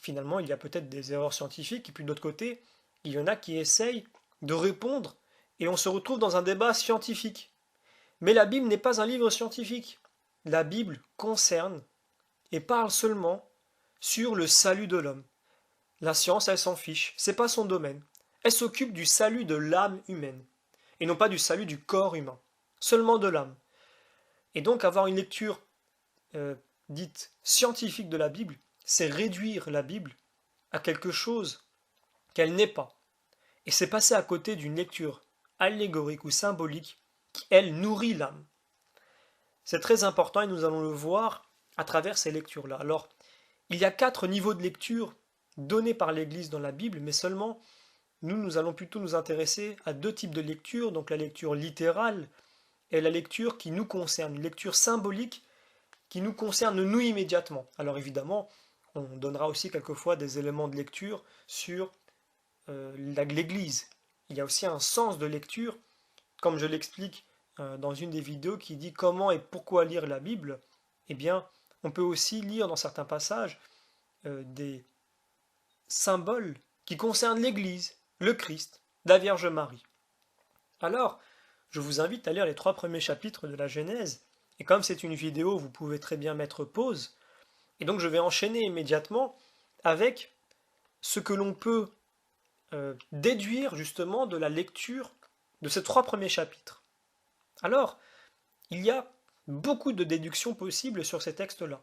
finalement, il y a peut-être des erreurs scientifiques, et puis de l'autre côté, il y en a qui essayent de répondre, et on se retrouve dans un débat scientifique. Mais la Bible n'est pas un livre scientifique. La Bible concerne et parle seulement sur le salut de l'homme. La science, elle s'en fiche, c'est pas son domaine. Elle s'occupe du salut de l'âme humaine, et non pas du salut du corps humain, seulement de l'âme. Et donc avoir une lecture dite scientifique de la Bible, c'est réduire la Bible à quelque chose qu'elle n'est pas. Et c'est passer à côté d'une lecture allégorique ou symbolique qui, elle, nourrit l'âme. C'est très important et nous allons le voir à travers ces lectures-là. Alors, il y a 4 niveaux de lecture donnés par l'Église dans la Bible, mais seulement nous allons plutôt nous intéresser à 2 types de lecture, donc la lecture littérale et la lecture qui nous concerne, une lecture symbolique qui nous concerne nous immédiatement. Alors évidemment, on donnera aussi quelquefois des éléments de lecture sur l'Église. Il y a aussi un sens de lecture, comme je l'explique dans une des vidéos qui dit comment et pourquoi lire la Bible. Eh bien, on peut aussi lire dans certains passages des symboles qui concernent l'Église, le Christ, la Vierge Marie. Alors, je vous invite à lire les 3 premiers chapitres de la Genèse, et comme c'est une vidéo, vous pouvez très bien mettre pause, et donc je vais enchaîner immédiatement avec ce que l'on peut déduire justement de la lecture de ces 3 premiers chapitres. Alors, il y a beaucoup de déductions possibles sur ces textes-là.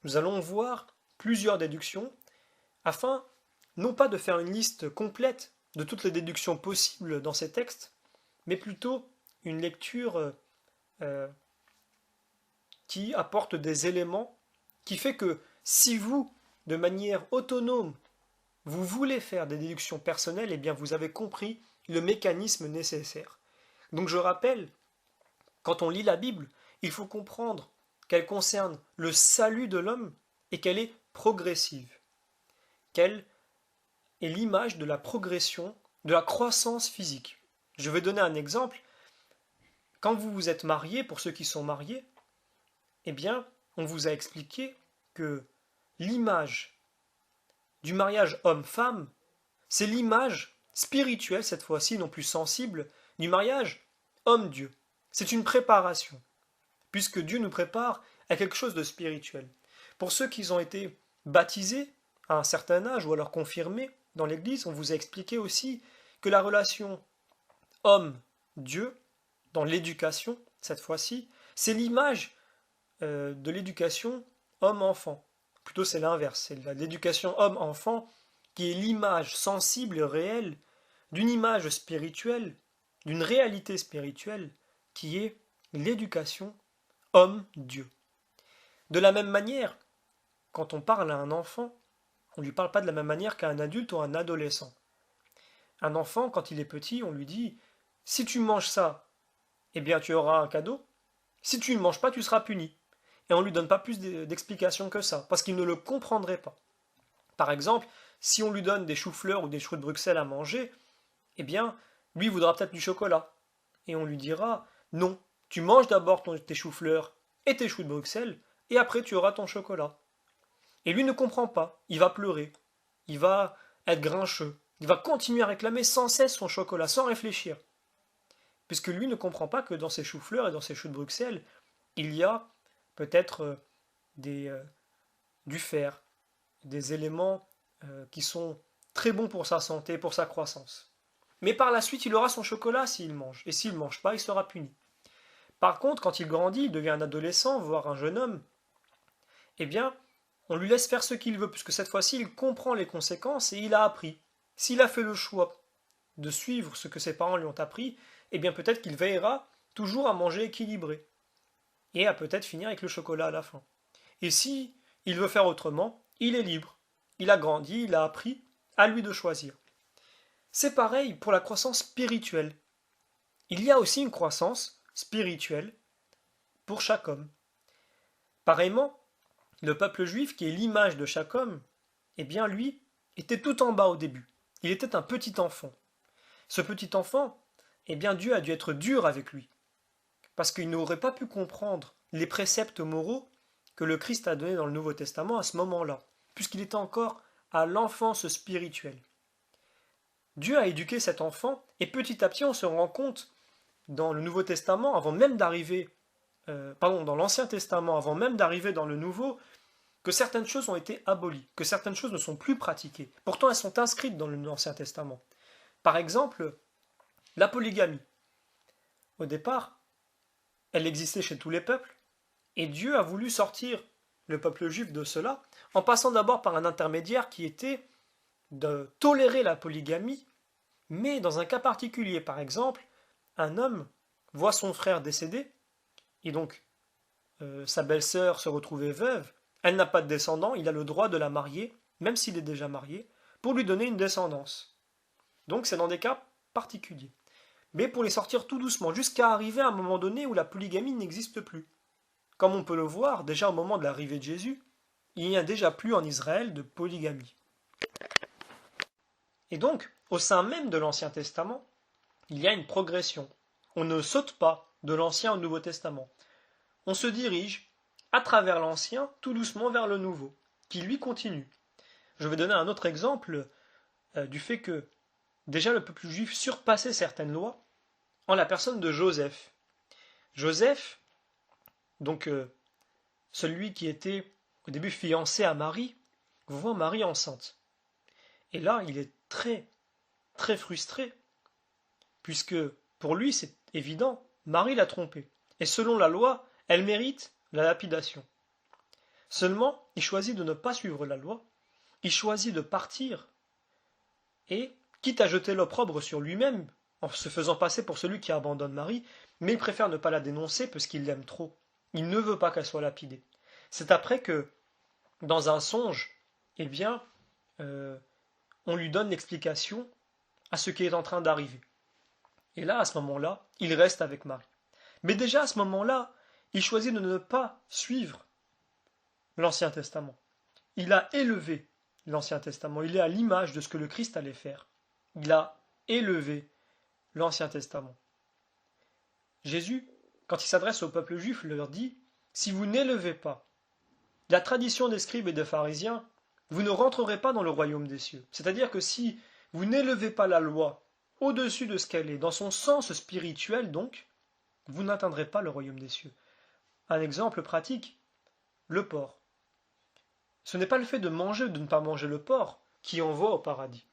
Nous allons voir plusieurs déductions afin non pas de faire une liste complète de toutes les déductions possibles dans ces textes, mais plutôt une lecture qui apporte des éléments qui fait que si vous, de manière autonome, vous voulez faire des déductions personnelles, eh bien vous avez compris le mécanisme nécessaire. Donc je rappelle, quand on lit la Bible, il faut comprendre qu'elle concerne le salut de l'homme et qu'elle est progressive, qu'elle est l'image de la progression, de la croissance physique. Je vais donner un exemple. Quand vous vous êtes marié, pour ceux qui sont mariés, eh bien, on vous a expliqué que l'image du mariage homme-femme, c'est l'image spirituelle, cette fois-ci, non plus sensible, du mariage homme-dieu. C'est une préparation, puisque Dieu nous prépare à quelque chose de spirituel. Pour ceux qui ont été baptisés à un certain âge ou alors confirmés dans l'Église, on vous a expliqué aussi que la relation homme-dieu, dans l'éducation, cette fois-ci, c'est l'image de l'éducation homme-enfant. Plutôt c'est l'inverse, c'est l'éducation homme-enfant qui est l'image sensible et réelle d'une image spirituelle, d'une réalité spirituelle qui est l'éducation homme-dieu. De la même manière, quand on parle à un enfant, on ne lui parle pas de la même manière qu'à un adulte ou un adolescent. Un enfant, quand il est petit, on lui dit « Si tu manges ça, eh bien tu auras un cadeau. Si tu ne manges pas, tu seras puni. » Et on ne lui donne pas plus d'explications que ça, parce qu'il ne le comprendrait pas. Par exemple, si on lui donne des choux-fleurs ou des choux de Bruxelles à manger, eh bien, lui voudra peut-être du chocolat. Et on lui dira, non, tu manges d'abord tes choux-fleurs et tes choux de Bruxelles, et après tu auras ton chocolat. Et lui ne comprend pas, il va pleurer, il va être grincheux, il va continuer à réclamer sans cesse son chocolat, sans réfléchir. Puisque lui ne comprend pas que dans ses choux-fleurs et dans ses choux de Bruxelles, il y a peut-être des, du fer, des éléments qui sont très bons pour sa santé, pour sa croissance. Mais par la suite, il aura son chocolat s'il mange, et s'il ne mange pas, il sera puni. Par contre, quand il grandit, il devient un adolescent, voire un jeune homme, eh bien, on lui laisse faire ce qu'il veut, puisque cette fois-ci, il comprend les conséquences et il a appris. S'il a fait le choix de suivre ce que ses parents lui ont appris, eh bien peut-être qu'il veillera toujours à manger équilibré, et à peut-être finir avec le chocolat à la fin. Et si il veut faire autrement, il est libre. Il a grandi, il a appris, à lui de choisir. C'est pareil pour la croissance spirituelle. Il y a aussi une croissance spirituelle pour chaque homme. Pareillement, le peuple juif, qui est l'image de chaque homme, eh bien lui, était tout en bas au début. Il était un petit enfant. Ce petit enfant, eh bien Dieu a dû être dur avec lui, parce qu'il n'aurait pas pu comprendre les préceptes moraux que le Christ a donnés dans le Nouveau Testament à ce moment-là, puisqu'il était encore à l'enfance spirituelle. Dieu a éduqué cet enfant, et petit à petit on se rend compte dans le Nouveau Testament, avant même d'arriver, dans l'Ancien Testament, avant même d'arriver dans le Nouveau, que certaines choses ont été abolies, que certaines choses ne sont plus pratiquées. Pourtant, elles sont inscrites dans l'Ancien Testament. Par exemple, la polygamie. Au départ, elle existait chez tous les peuples, et Dieu a voulu sortir le peuple juif de cela, en passant d'abord par un intermédiaire qui était de tolérer la polygamie, mais dans un cas particulier. Par exemple, un homme voit son frère décédé, et donc sa belle-sœur se retrouvait veuve, elle n'a pas de descendant, il a le droit de la marier, même s'il est déjà marié, pour lui donner une descendance. Donc c'est dans des cas particuliers. Mais pour les sortir tout doucement, jusqu'à arriver à un moment donné où la polygamie n'existe plus. Comme on peut le voir, déjà au moment de l'arrivée de Jésus, il n'y a déjà plus en Israël de polygamie. Et donc, au sein même de l'Ancien Testament, il y a une progression. On ne saute pas de l'Ancien au Nouveau Testament. On se dirige à travers l'Ancien tout doucement vers le Nouveau, qui lui continue. Je vais donner un autre exemple du fait que déjà le peuple juif surpassait certaines lois en la personne de Joseph. Joseph, donc celui qui était au début fiancé à Marie, voit Marie enceinte. Et là, il est très, très frustré, puisque pour lui, c'est évident, Marie l'a trompé. Et selon la loi, elle mérite la lapidation. Seulement, il choisit de ne pas suivre la loi, il choisit de partir, et, quitte à jeter l'opprobre sur lui-même, en se faisant passer pour celui qui abandonne Marie, mais il préfère ne pas la dénoncer parce qu'il l'aime trop. Il ne veut pas qu'elle soit lapidée. C'est après que, dans un songe, eh bien, on lui donne l'explication à ce qui est en train d'arriver. Et là, à ce moment-là, il reste avec Marie. Mais déjà, à ce moment-là, il choisit de ne pas suivre l'Ancien Testament. Il a élevé l'Ancien Testament. Il est à l'image de ce que le Christ allait faire. Il a élevé l'Ancien Testament. Jésus, quand il s'adresse au peuple juif, leur dit « Si vous n'élevez pas la tradition des scribes et des pharisiens, vous ne rentrerez pas dans le royaume des cieux. » C'est-à-dire que si vous n'élevez pas la loi au-dessus de ce qu'elle est, dans son sens spirituel donc, vous n'atteindrez pas le royaume des cieux. Un exemple pratique, le porc. Ce n'est pas le fait de manger ou de ne pas manger le porc qui envoie au paradis.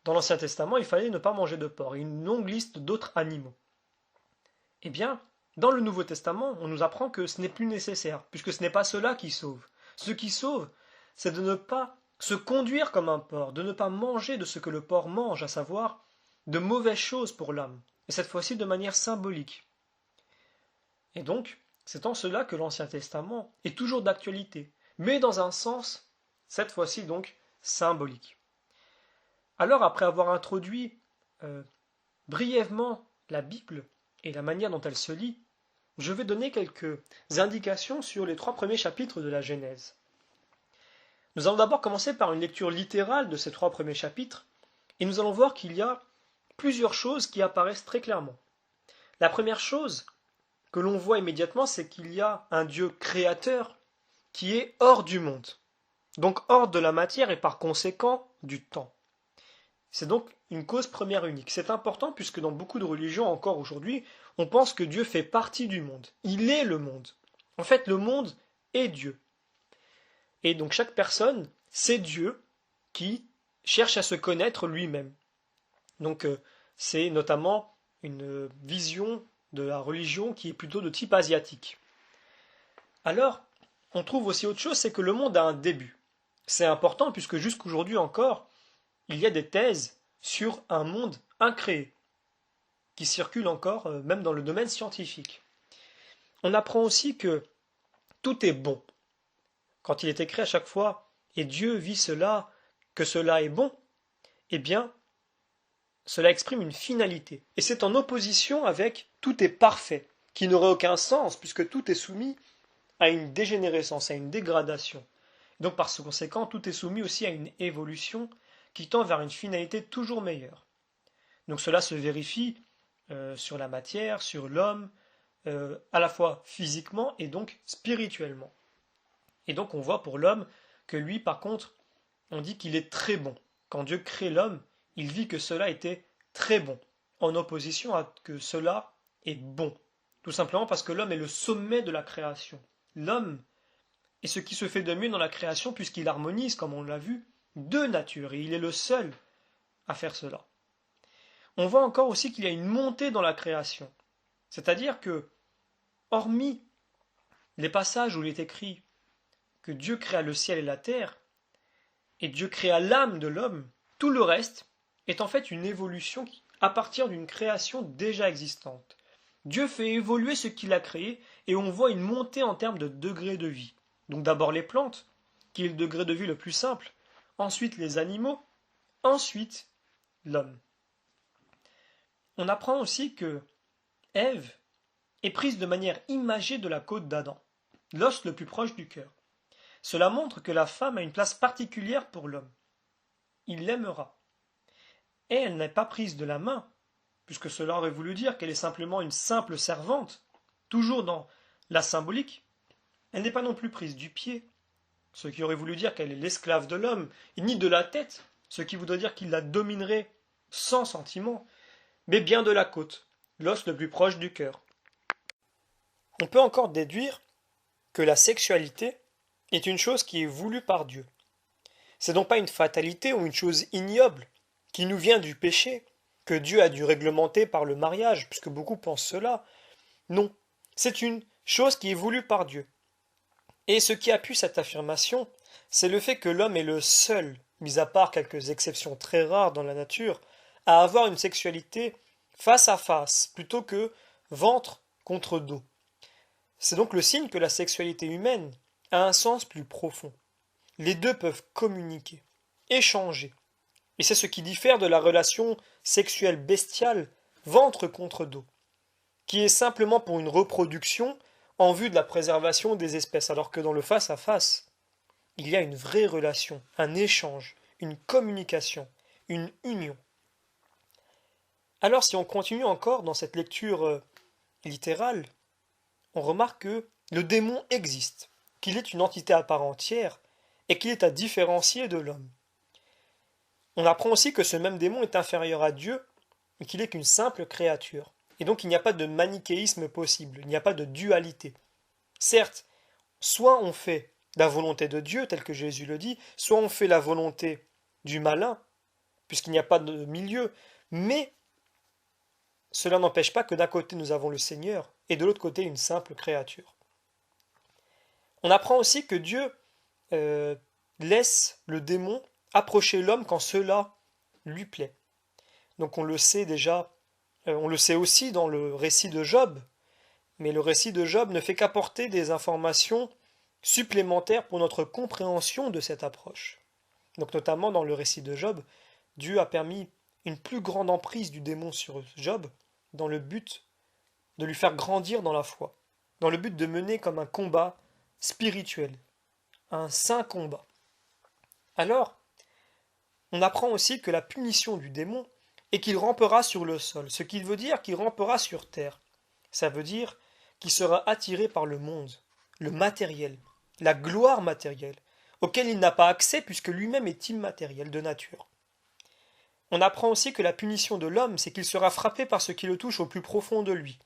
Dans l'Ancien Testament, il fallait ne pas manger de porc, et une longue liste d'autres animaux. Eh bien, dans le Nouveau Testament, on nous apprend que ce n'est plus nécessaire, puisque ce n'est pas cela qui sauve. Ce qui sauve, c'est de ne pas se conduire comme un porc, de ne pas manger de ce que le porc mange, à savoir de mauvaises choses pour l'âme, et cette fois-ci de manière symbolique. Et donc, c'est en cela que l'Ancien Testament est toujours d'actualité, mais dans un sens, cette fois-ci donc, symbolique. Alors, après avoir introduit brièvement la Bible et la manière dont elle se lit, je vais donner quelques indications sur les 3 premiers chapitres de la Genèse. Nous allons d'abord commencer par une lecture littérale de ces 3 premiers chapitres, et nous allons voir qu'il y a plusieurs choses qui apparaissent très clairement. La première chose que l'on voit immédiatement, c'est qu'il y a un Dieu créateur qui est hors du monde, donc hors de la matière et par conséquent du temps. C'est donc une cause première unique. C'est important puisque dans beaucoup de religions encore aujourd'hui, on pense que Dieu fait partie du monde. Il est le monde. En fait, le monde est Dieu. Et donc chaque personne, c'est Dieu qui cherche à se connaître lui-même. Donc c'est notamment une vision de la religion qui est plutôt de type asiatique. Alors, on trouve aussi autre chose, c'est que le monde a un début. C'est important puisque jusqu'aujourd'hui encore, il y a des thèses sur un monde incréé qui circulent encore même dans le domaine scientifique. On apprend aussi que tout est bon. Quand il est écrit à chaque fois et Dieu vit cela, que cela est bon, eh bien, cela exprime une finalité. Et c'est en opposition avec tout est parfait, qui n'aurait aucun sens, puisque tout est soumis à une dégénérescence, à une dégradation. Donc par conséquent, tout est soumis aussi à une évolution qui tend vers une finalité toujours meilleure. Donc cela se vérifie sur la matière, sur l'homme, à la fois physiquement et donc spirituellement. Et donc on voit pour l'homme que lui, par contre, on dit qu'il est très bon. Quand Dieu crée l'homme, il vit que cela était très bon, en opposition à que cela est bon. Tout simplement parce que l'homme est le sommet de la création. L'homme est ce qui se fait de mieux dans la création puisqu'il harmonise, comme on l'a vu, deux natures, et il est le seul à faire cela. On voit encore aussi qu'il y a une montée dans la création. C'est-à-dire que, hormis les passages où il est écrit que Dieu créa le ciel et la terre, et Dieu créa l'âme de l'homme, tout le reste est en fait une évolution à partir d'une création déjà existante. Dieu fait évoluer ce qu'il a créé et on voit une montée en termes de degré de vie. Donc d'abord les plantes, qui est le degré de vie le plus simple, ensuite les animaux, ensuite l'homme. On apprend aussi que Ève est prise de manière imagée de la côte d'Adam, l'os le plus proche du cœur. Cela montre que la femme a une place particulière pour l'homme. Il l'aimera. Et elle n'est pas prise de la main, puisque cela aurait voulu dire qu'elle est simplement une simple servante, toujours dans la symbolique. Elle n'est pas non plus prise du pied, ce qui aurait voulu dire qu'elle est l'esclave de l'homme, et ni de la tête, ce qui voudrait dire qu'il la dominerait sans sentiment, mais bien de la côte, l'os le plus proche du cœur. On peut encore déduire que la sexualité est une chose qui est voulue par Dieu. C'est donc pas une fatalité ou une chose ignoble qui nous vient du péché, que Dieu a dû réglementer par le mariage, puisque beaucoup pensent cela. Non, c'est une chose qui est voulue par Dieu. Et ce qui appuie cette affirmation, c'est le fait que l'homme est le seul, mis à part quelques exceptions très rares dans la nature, à avoir une sexualité face à face, plutôt que ventre contre dos. C'est donc le signe que la sexualité humaine a un sens plus profond. Les deux peuvent communiquer, échanger. Et c'est ce qui diffère de la relation sexuelle bestiale, ventre contre dos, qui est simplement pour une reproduction en vue de la préservation des espèces, alors que dans le face-à-face, il y a une vraie relation, un échange, une communication, une union. Alors si on continue encore dans cette lecture littérale, on remarque que le démon existe, qu'il est une entité à part entière et qu'il est à différencier de l'homme. On apprend aussi que ce même démon est inférieur à Dieu et qu'il n'est qu'une simple créature. Et donc il n'y a pas de manichéisme possible, il n'y a pas de dualité. Certes, soit on fait la volonté de Dieu, tel que Jésus le dit, soit on fait la volonté du malin, puisqu'il n'y a pas de milieu, mais cela n'empêche pas que d'un côté nous avons le Seigneur et de l'autre côté une simple créature. On apprend aussi que Dieu laisse le démon approcher l'homme quand cela lui plaît. Donc on le sait déjà, on le sait aussi dans le récit de Job, mais le récit de Job ne fait qu'apporter des informations supplémentaires pour notre compréhension de cette approche. Donc notamment dans le récit de Job, Dieu a permis une plus grande emprise du démon sur Job dans le but de lui faire grandir dans la foi, dans le but de mener comme un combat spirituel, un saint combat. Alors, on apprend aussi que la punition du démon est qu'il rampera sur le sol, ce qui veut dire qu'il rampera sur terre. Ça veut dire qu'il sera attiré par le monde, le matériel, la gloire matérielle, auquel il n'a pas accès puisque lui-même est immatériel de nature. On apprend aussi que la punition de l'homme, c'est qu'il sera frappé par ce qui le touche au plus profond de lui,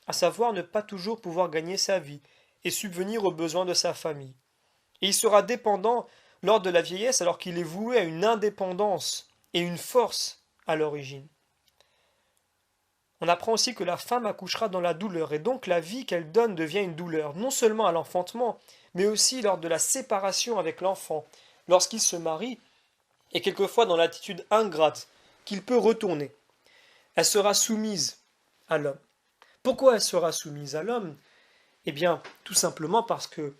à savoir ne pas toujours pouvoir gagner sa vie et subvenir aux besoins de sa famille. Et il sera dépendant lors de la vieillesse alors qu'il est voué à une indépendance et une force à l'origine. On apprend aussi que la femme accouchera dans la douleur et donc la vie qu'elle donne devient une douleur, non seulement à l'enfantement, mais aussi lors de la séparation avec l'enfant, lorsqu'il se marie et quelquefois dans l'attitude ingrate qu'il peut retourner. Elle sera soumise à l'homme. Pourquoi elle sera soumise à l'homme? Eh bien, tout simplement parce que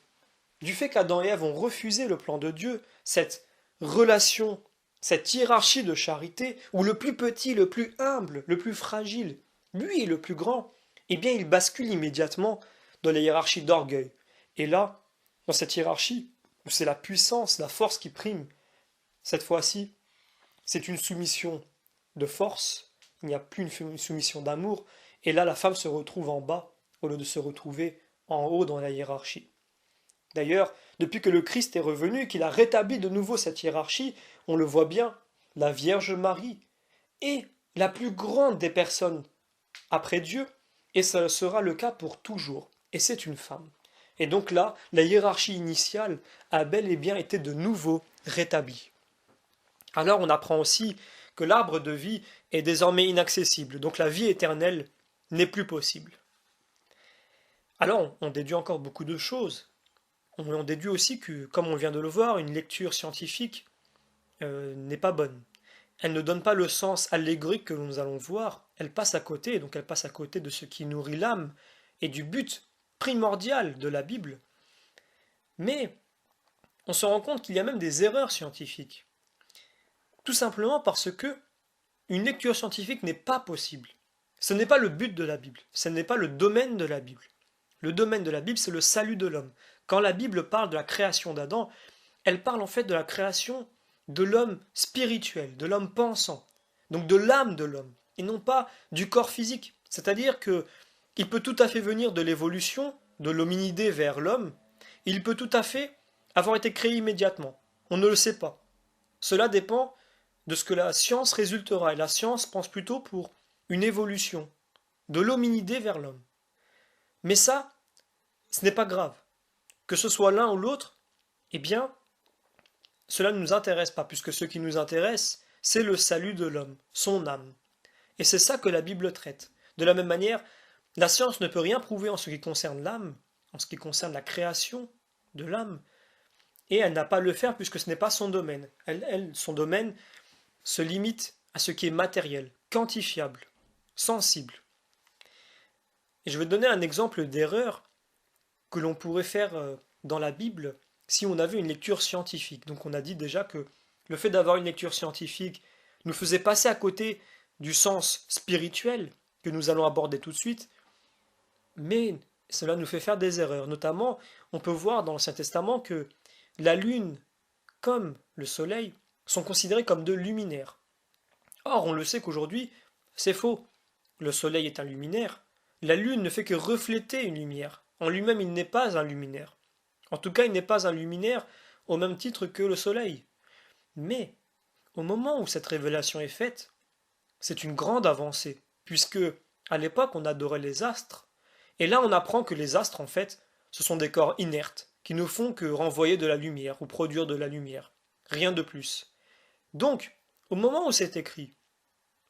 du fait qu'Adam et Ève ont refusé le plan de Dieu, cette relation, cette hiérarchie de charité, où le plus petit, le plus humble, le plus fragile, lui est le plus grand, eh bien il bascule immédiatement dans la hiérarchie d'orgueil. Et là, dans cette hiérarchie, où c'est la puissance, la force qui prime, cette fois-ci, c'est une soumission de force, il n'y a plus une soumission d'amour, et là la femme se retrouve en bas, au lieu de se retrouver en haut dans la hiérarchie. D'ailleurs, depuis que le Christ est revenu, qu'il a rétabli de nouveau cette hiérarchie, on le voit bien, la Vierge Marie est la plus grande des personnes après Dieu, et ça sera le cas pour toujours. Et c'est une femme. Et donc là, la hiérarchie initiale a bel et bien été de nouveau rétablie. Alors on apprend aussi que l'arbre de vie est désormais inaccessible, donc la vie éternelle n'est plus possible. Alors on déduit encore beaucoup de choses. On déduit aussi que, comme on vient de le voir, une lecture scientifique n'est pas bonne. Elle ne donne pas le sens allégorique que nous allons voir, elle passe à côté, donc elle passe à côté de ce qui nourrit l'âme et du but primordial de la Bible. Mais on se rend compte qu'il y a même des erreurs scientifiques. Tout simplement parce que une lecture scientifique n'est pas possible. Ce n'est pas le but de la Bible, ce n'est pas le domaine de la Bible. Le domaine de la Bible, c'est le salut de l'homme. Quand la Bible parle de la création d'Adam, elle parle en fait de la création de l'homme spirituel, de l'homme pensant, donc de l'âme de l'homme, et non pas du corps physique. C'est-à-dire que il peut tout à fait venir de l'évolution de l'hominidé vers l'homme, il peut tout à fait avoir été créé immédiatement. On ne le sait pas. Cela dépend de ce que la science résultera, et la science pense plutôt pour une évolution de l'hominidé vers l'homme. Mais ça, ce n'est pas grave. Que ce soit l'un ou l'autre, eh bien, cela ne nous intéresse pas, puisque ce qui nous intéresse, c'est le salut de l'homme, son âme. Et c'est ça que la Bible traite. De la même manière, la science ne peut rien prouver en ce qui concerne l'âme, en ce qui concerne la création de l'âme, et elle n'a pas à le faire puisque ce n'est pas son domaine. Son domaine se limite à ce qui est matériel, quantifiable, sensible. Et je vais donner un exemple d'erreur que l'on pourrait faire dans la Bible si on avait une lecture scientifique. Donc on a dit déjà que le fait d'avoir une lecture scientifique nous faisait passer à côté du sens spirituel que nous allons aborder tout de suite, mais cela nous fait faire des erreurs. Notamment, on peut voir dans l'Ancien Testament que la lune comme le soleil sont considérés comme deux luminaires. Or, on le sait qu'aujourd'hui, c'est faux. Le soleil est un luminaire. La lune ne fait que refléter une lumière. En lui-même, il n'est pas un luminaire. En tout cas, il n'est pas un luminaire au même titre que le soleil. Mais, au moment où cette révélation est faite, c'est une grande avancée, puisque, à l'époque, on adorait les astres, et là, on apprend que les astres, en fait, ce sont des corps inertes, qui ne font que renvoyer de la lumière ou produire de la lumière. Rien de plus. Donc, au moment où c'est écrit,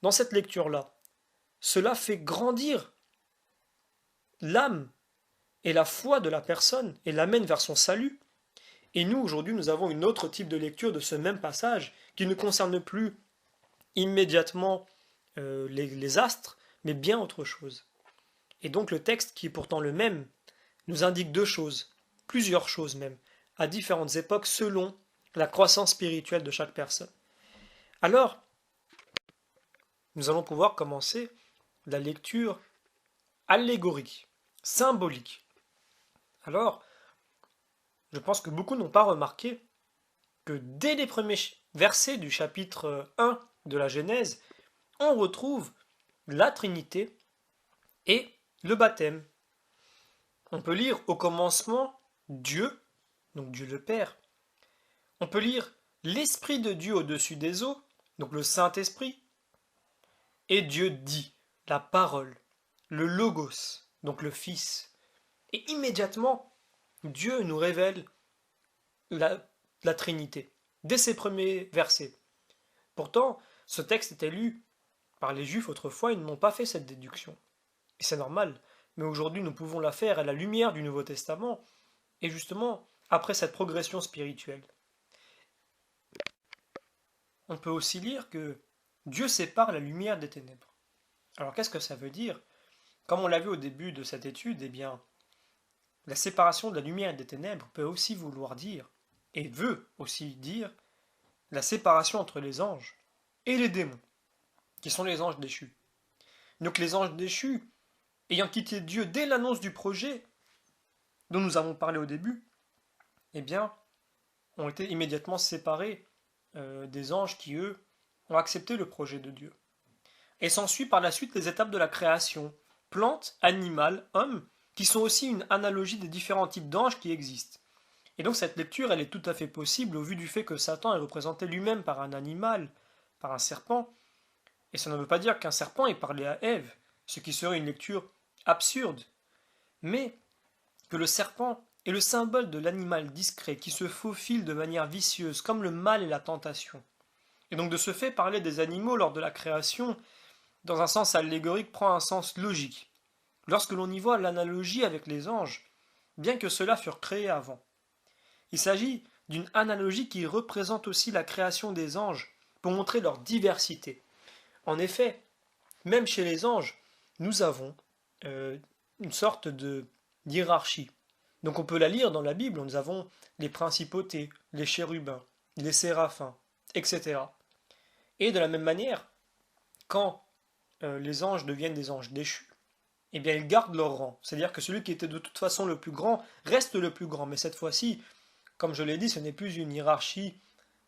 dans cette lecture-là, cela fait grandir l'âme et la foi de la personne et l'amène vers son salut. Et nous, aujourd'hui, nous avons une autre type de lecture de ce même passage qui ne concerne plus immédiatement les astres, mais bien autre chose. Et donc le texte, qui est pourtant le même, nous indique deux choses, plusieurs choses même, à différentes époques selon la croissance spirituelle de chaque personne. Alors, nous allons pouvoir commencer la lecture allégorique, symbolique. Alors, je pense que beaucoup n'ont pas remarqué que dès les premiers versets du chapitre 1 de la Genèse, on retrouve la Trinité et le baptême. On peut lire au commencement Dieu, donc Dieu le Père. On peut lire l'Esprit de Dieu au-dessus des eaux, donc le Saint-Esprit. Et Dieu dit, la parole, le Logos, donc le Fils. Et immédiatement, Dieu nous révèle la Trinité, dès ses premiers versets. Pourtant, ce texte était lu par les Juifs autrefois, ils n'ont pas fait cette déduction. Et c'est normal, mais aujourd'hui nous pouvons la faire à la lumière du Nouveau Testament, et justement après cette progression spirituelle. On peut aussi lire que Dieu sépare la lumière des ténèbres. Alors qu'est-ce que ça veut dire? Comme on l'a vu au début de cette étude, eh bien, la séparation de la lumière et des ténèbres peut aussi vouloir dire, et veut aussi dire, la séparation entre les anges et les démons, qui sont les anges déchus. Donc les anges déchus, ayant quitté Dieu dès l'annonce du projet dont nous avons parlé au début, eh bien, ont été immédiatement séparés des anges qui, eux, ont accepté le projet de Dieu. Et s'ensuit par la suite les étapes de la création, plantes, animal, hommes, qui sont aussi une analogie des différents types d'anges qui existent. Et donc cette lecture, elle est tout à fait possible au vu du fait que Satan est représenté lui-même par un animal, par un serpent, et ça ne veut pas dire qu'un serpent ait parlé à Ève, ce qui serait une lecture absurde, mais que le serpent est le symbole de l'animal discret qui se faufile de manière vicieuse, comme le mal et la tentation. Et donc de ce fait, parler des animaux lors de la création, dans un sens allégorique, prend un sens logique, lorsque l'on y voit l'analogie avec les anges, bien que ceux-là furent créés avant. Il s'agit d'une analogie qui représente aussi la création des anges, pour montrer leur diversité. En effet, même chez les anges, nous avons une sorte de hiérarchie. Donc on peut la lire dans la Bible, nous avons les principautés, les chérubins, les séraphins, etc. Et de la même manière, quand les anges deviennent des anges déchus, eh bien ils gardent leur rang. C'est-à-dire que celui qui était de toute façon le plus grand reste le plus grand. Mais cette fois-ci, comme je l'ai dit, ce n'est plus une hiérarchie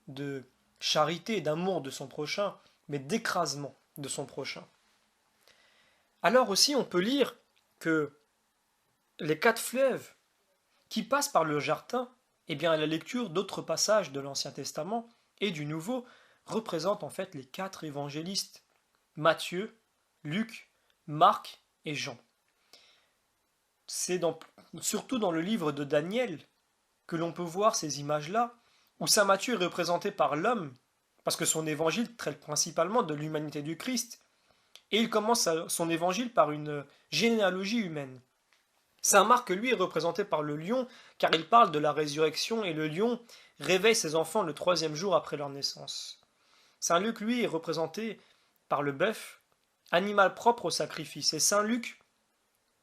de charité, d'amour de son prochain, mais d'écrasement de son prochain. Alors aussi, on peut lire que les 4 fleuves qui passent par le jardin, eh bien, à la lecture d'autres passages de l'Ancien Testament et du Nouveau, représentent en fait les 4 évangélistes, Matthieu, Luc, Marc et Jean. C'est surtout dans le livre de Daniel que l'on peut voir ces images-là, où saint Matthieu est représenté par l'homme, parce que son évangile traite principalement de l'humanité du Christ, et il commence son évangile par une généalogie humaine. Saint Marc, lui, est représenté par le lion, car il parle de la résurrection, et le lion réveille ses enfants le 3e jour après leur naissance. Saint Luc, lui, est représenté par le bœuf, animal propre au sacrifice, et Saint Luc,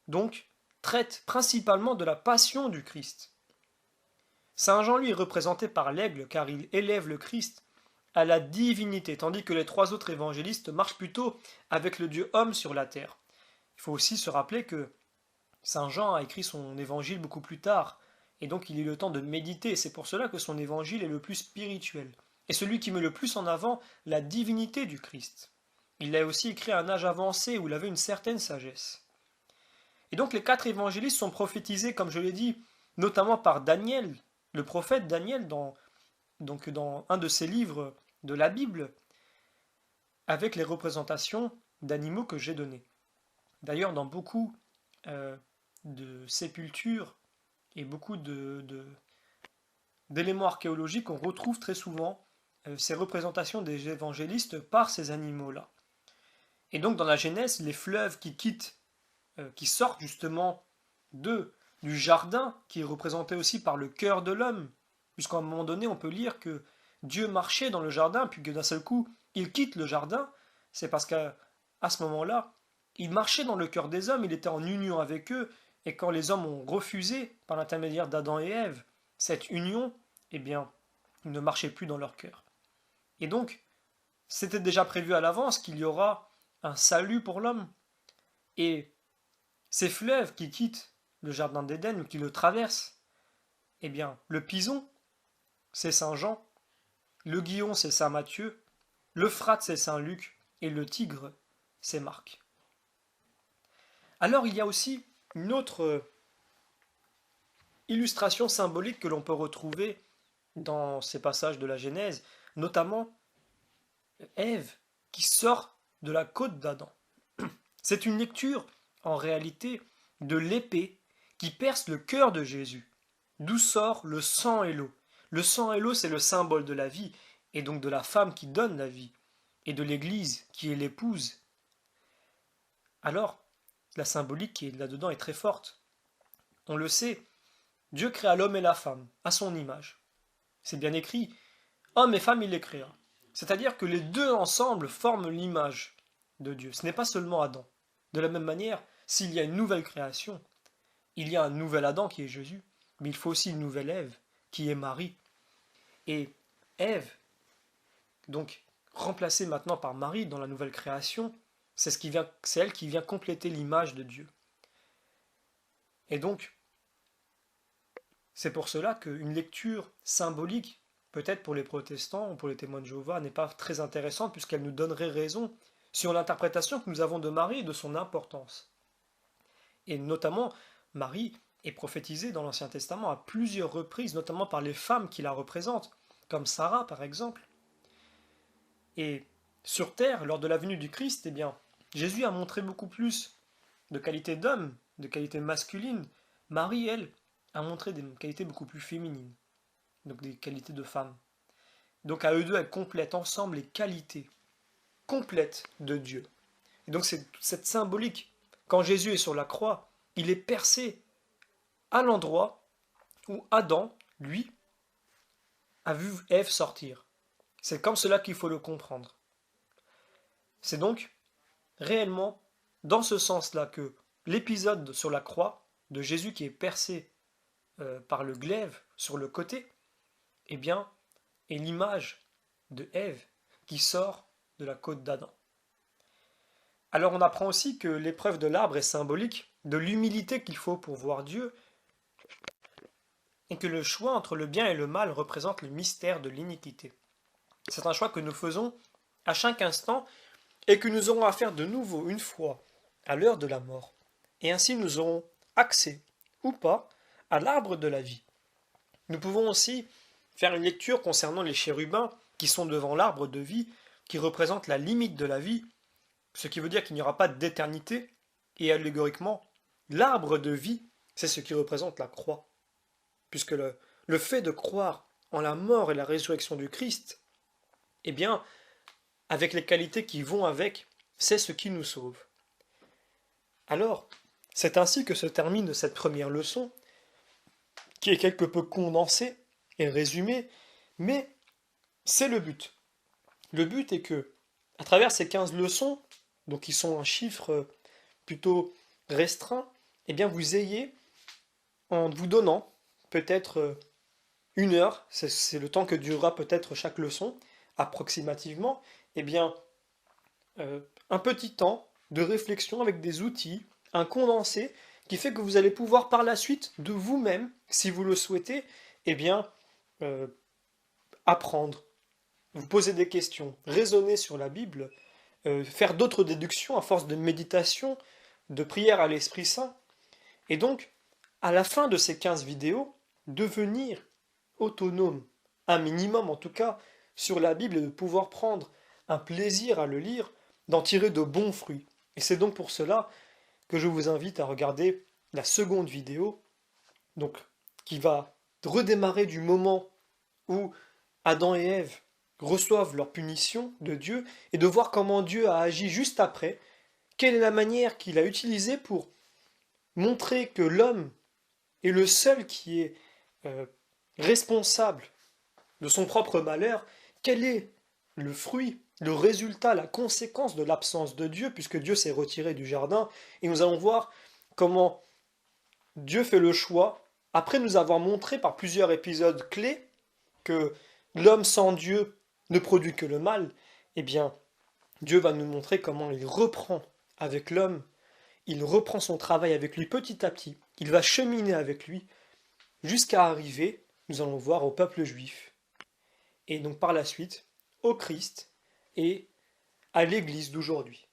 donc, traite principalement de la passion du Christ. Saint Jean, lui, est représenté par l'aigle, car il élève le Christ à la divinité, tandis que les 3 autres évangélistes marchent plutôt avec le Dieu homme sur la terre. Il faut aussi se rappeler que Saint Jean a écrit son évangile beaucoup plus tard, et donc il a eu le temps de méditer, c'est pour cela que son évangile est le plus spirituel, et celui qui met le plus en avant la divinité du Christ. Il l'a aussi écrit à un âge avancé où il avait une certaine sagesse. Et donc les 4 évangélistes sont prophétisés, comme je l'ai dit, notamment par Daniel, le prophète Daniel, dans un de ses livres de la Bible, avec les représentations d'animaux que j'ai données. D'ailleurs, dans beaucoup de sépultures et beaucoup d'éléments archéologiques, on retrouve très souvent ces représentations des évangélistes par ces animaux-là. Et donc dans la Genèse, les fleuves qui sortent justement du jardin, qui est représenté aussi par le cœur de l'homme, puisqu'à un moment donné, on peut lire que Dieu marchait dans le jardin, puis que d'un seul coup, il quitte le jardin, c'est parce qu'à ce moment-là, il marchait dans le cœur des hommes, il était en union avec eux, et quand les hommes ont refusé, par l'intermédiaire d'Adam et Ève, cette union, eh bien, il ne marchait plus dans leur cœur. Et donc, c'était déjà prévu à l'avance qu'il y aura un salut pour l'homme. Et ces fleuves qui quittent le jardin d'Éden, ou qui le traversent, eh bien, le pison, c'est Saint Jean, le Guillon c'est Saint Matthieu, l'Euphrate c'est Saint Luc, et le Tigre c'est Marc. Alors il y a aussi une autre illustration symbolique que l'on peut retrouver dans ces passages de la Genèse, notamment Ève qui sort de la côte d'Adam. C'est une lecture, en réalité, de l'épée qui perce le cœur de Jésus, d'où sort le sang et l'eau. Le sang et l'eau, c'est le symbole de la vie, et donc de la femme qui donne la vie, et de l'Église qui est l'épouse. Alors, la symbolique qui est là-dedans est très forte. On le sait, Dieu créa l'homme et la femme, à son image. C'est bien écrit, homme et femme il les créa. C'est-à-dire que les deux ensemble forment l'image de Dieu. Ce n'est pas seulement Adam. De la même manière, s'il y a une nouvelle création, il y a un nouvel Adam qui est Jésus, mais il faut aussi une nouvelle Ève qui est Marie. Et Ève, donc remplacée maintenant par Marie dans la nouvelle création, c'est elle qui vient compléter l'image de Dieu. Et donc, c'est pour cela qu'une lecture symbolique, peut-être pour les protestants ou pour les témoins de Jéhovah, n'est pas très intéressante puisqu'elle nous donnerait raison sur l'interprétation que nous avons de Marie et de son importance. Et notamment, Marie est prophétisée dans l'Ancien Testament à plusieurs reprises, notamment par les femmes qui la représentent, comme Sarah par exemple. Et sur terre, lors de la venue du Christ, eh bien, Jésus a montré beaucoup plus de qualités d'homme, de qualités masculines. Marie, elle, a montré des qualités beaucoup plus féminines, donc des qualités de femme. Donc à eux deux, elles complètent ensemble les qualités complètes de Dieu. Et donc c'est cette symbolique. Quand Jésus est sur la croix, il est percé à l'endroit où Adam, lui, a vu Ève sortir. C'est comme cela qu'il faut le comprendre. C'est donc réellement dans ce sens-là que l'épisode sur la croix de Jésus qui est percé par le glaive sur le côté, eh bien, est l'image de Ève qui sort de la côte d'Adam. Alors on apprend aussi que l'épreuve de l'arbre est symbolique de l'humilité qu'il faut pour voir Dieu et que le choix entre le bien et le mal représente le mystère de l'iniquité. C'est un choix que nous faisons à chaque instant et que nous aurons à faire de nouveau une fois à l'heure de la mort. Et ainsi nous aurons accès, ou pas, à l'arbre de la vie. Nous pouvons aussi faire une lecture concernant les chérubins qui sont devant l'arbre de vie, qui représente la limite de la vie, ce qui veut dire qu'il n'y aura pas d'éternité, et allégoriquement, l'arbre de vie, c'est ce qui représente la croix. Puisque le fait de croire en la mort et la résurrection du Christ, eh bien, avec les qualités qui vont avec, c'est ce qui nous sauve. Alors, c'est ainsi que se termine cette première leçon, qui est quelque peu condensée et résumée, mais c'est le but. Le but est que, à travers ces 15 leçons, donc qui sont un chiffre plutôt restreint, eh bien vous ayez, en vous donnant peut-être 1 heure, c'est le temps que durera peut-être chaque leçon, approximativement, eh bien un petit temps de réflexion avec des outils, un condensé, qui fait que vous allez pouvoir par la suite, de vous-même, si vous le souhaitez, eh bien, apprendre, vous poser des questions, raisonner sur la Bible, faire d'autres déductions à force de méditation, de prière à l'Esprit Saint, et donc, à la fin de ces 15 vidéos, devenir autonome, un minimum en tout cas, sur la Bible et de pouvoir prendre un plaisir à le lire, d'en tirer de bons fruits. Et c'est donc pour cela que je vous invite à regarder la seconde vidéo, donc qui va redémarrer du moment où Adam et Ève reçoivent leur punition de Dieu et de voir comment Dieu a agi juste après, quelle est la manière qu'il a utilisée pour montrer que l'homme est le seul qui est responsable de son propre malheur, quel est le fruit, le résultat, la conséquence de l'absence de Dieu, puisque Dieu s'est retiré du jardin, et nous allons voir comment Dieu fait le choix, après nous avoir montré par plusieurs épisodes clés que l'homme sans Dieu ne produit que le mal, eh bien, Dieu va nous montrer comment il reprend avec l'homme, il reprend son travail avec lui petit à petit, il va cheminer avec lui, jusqu'à arriver, nous allons voir, au peuple juif. et donc par la suite au Christ et à l'Église d'aujourd'hui.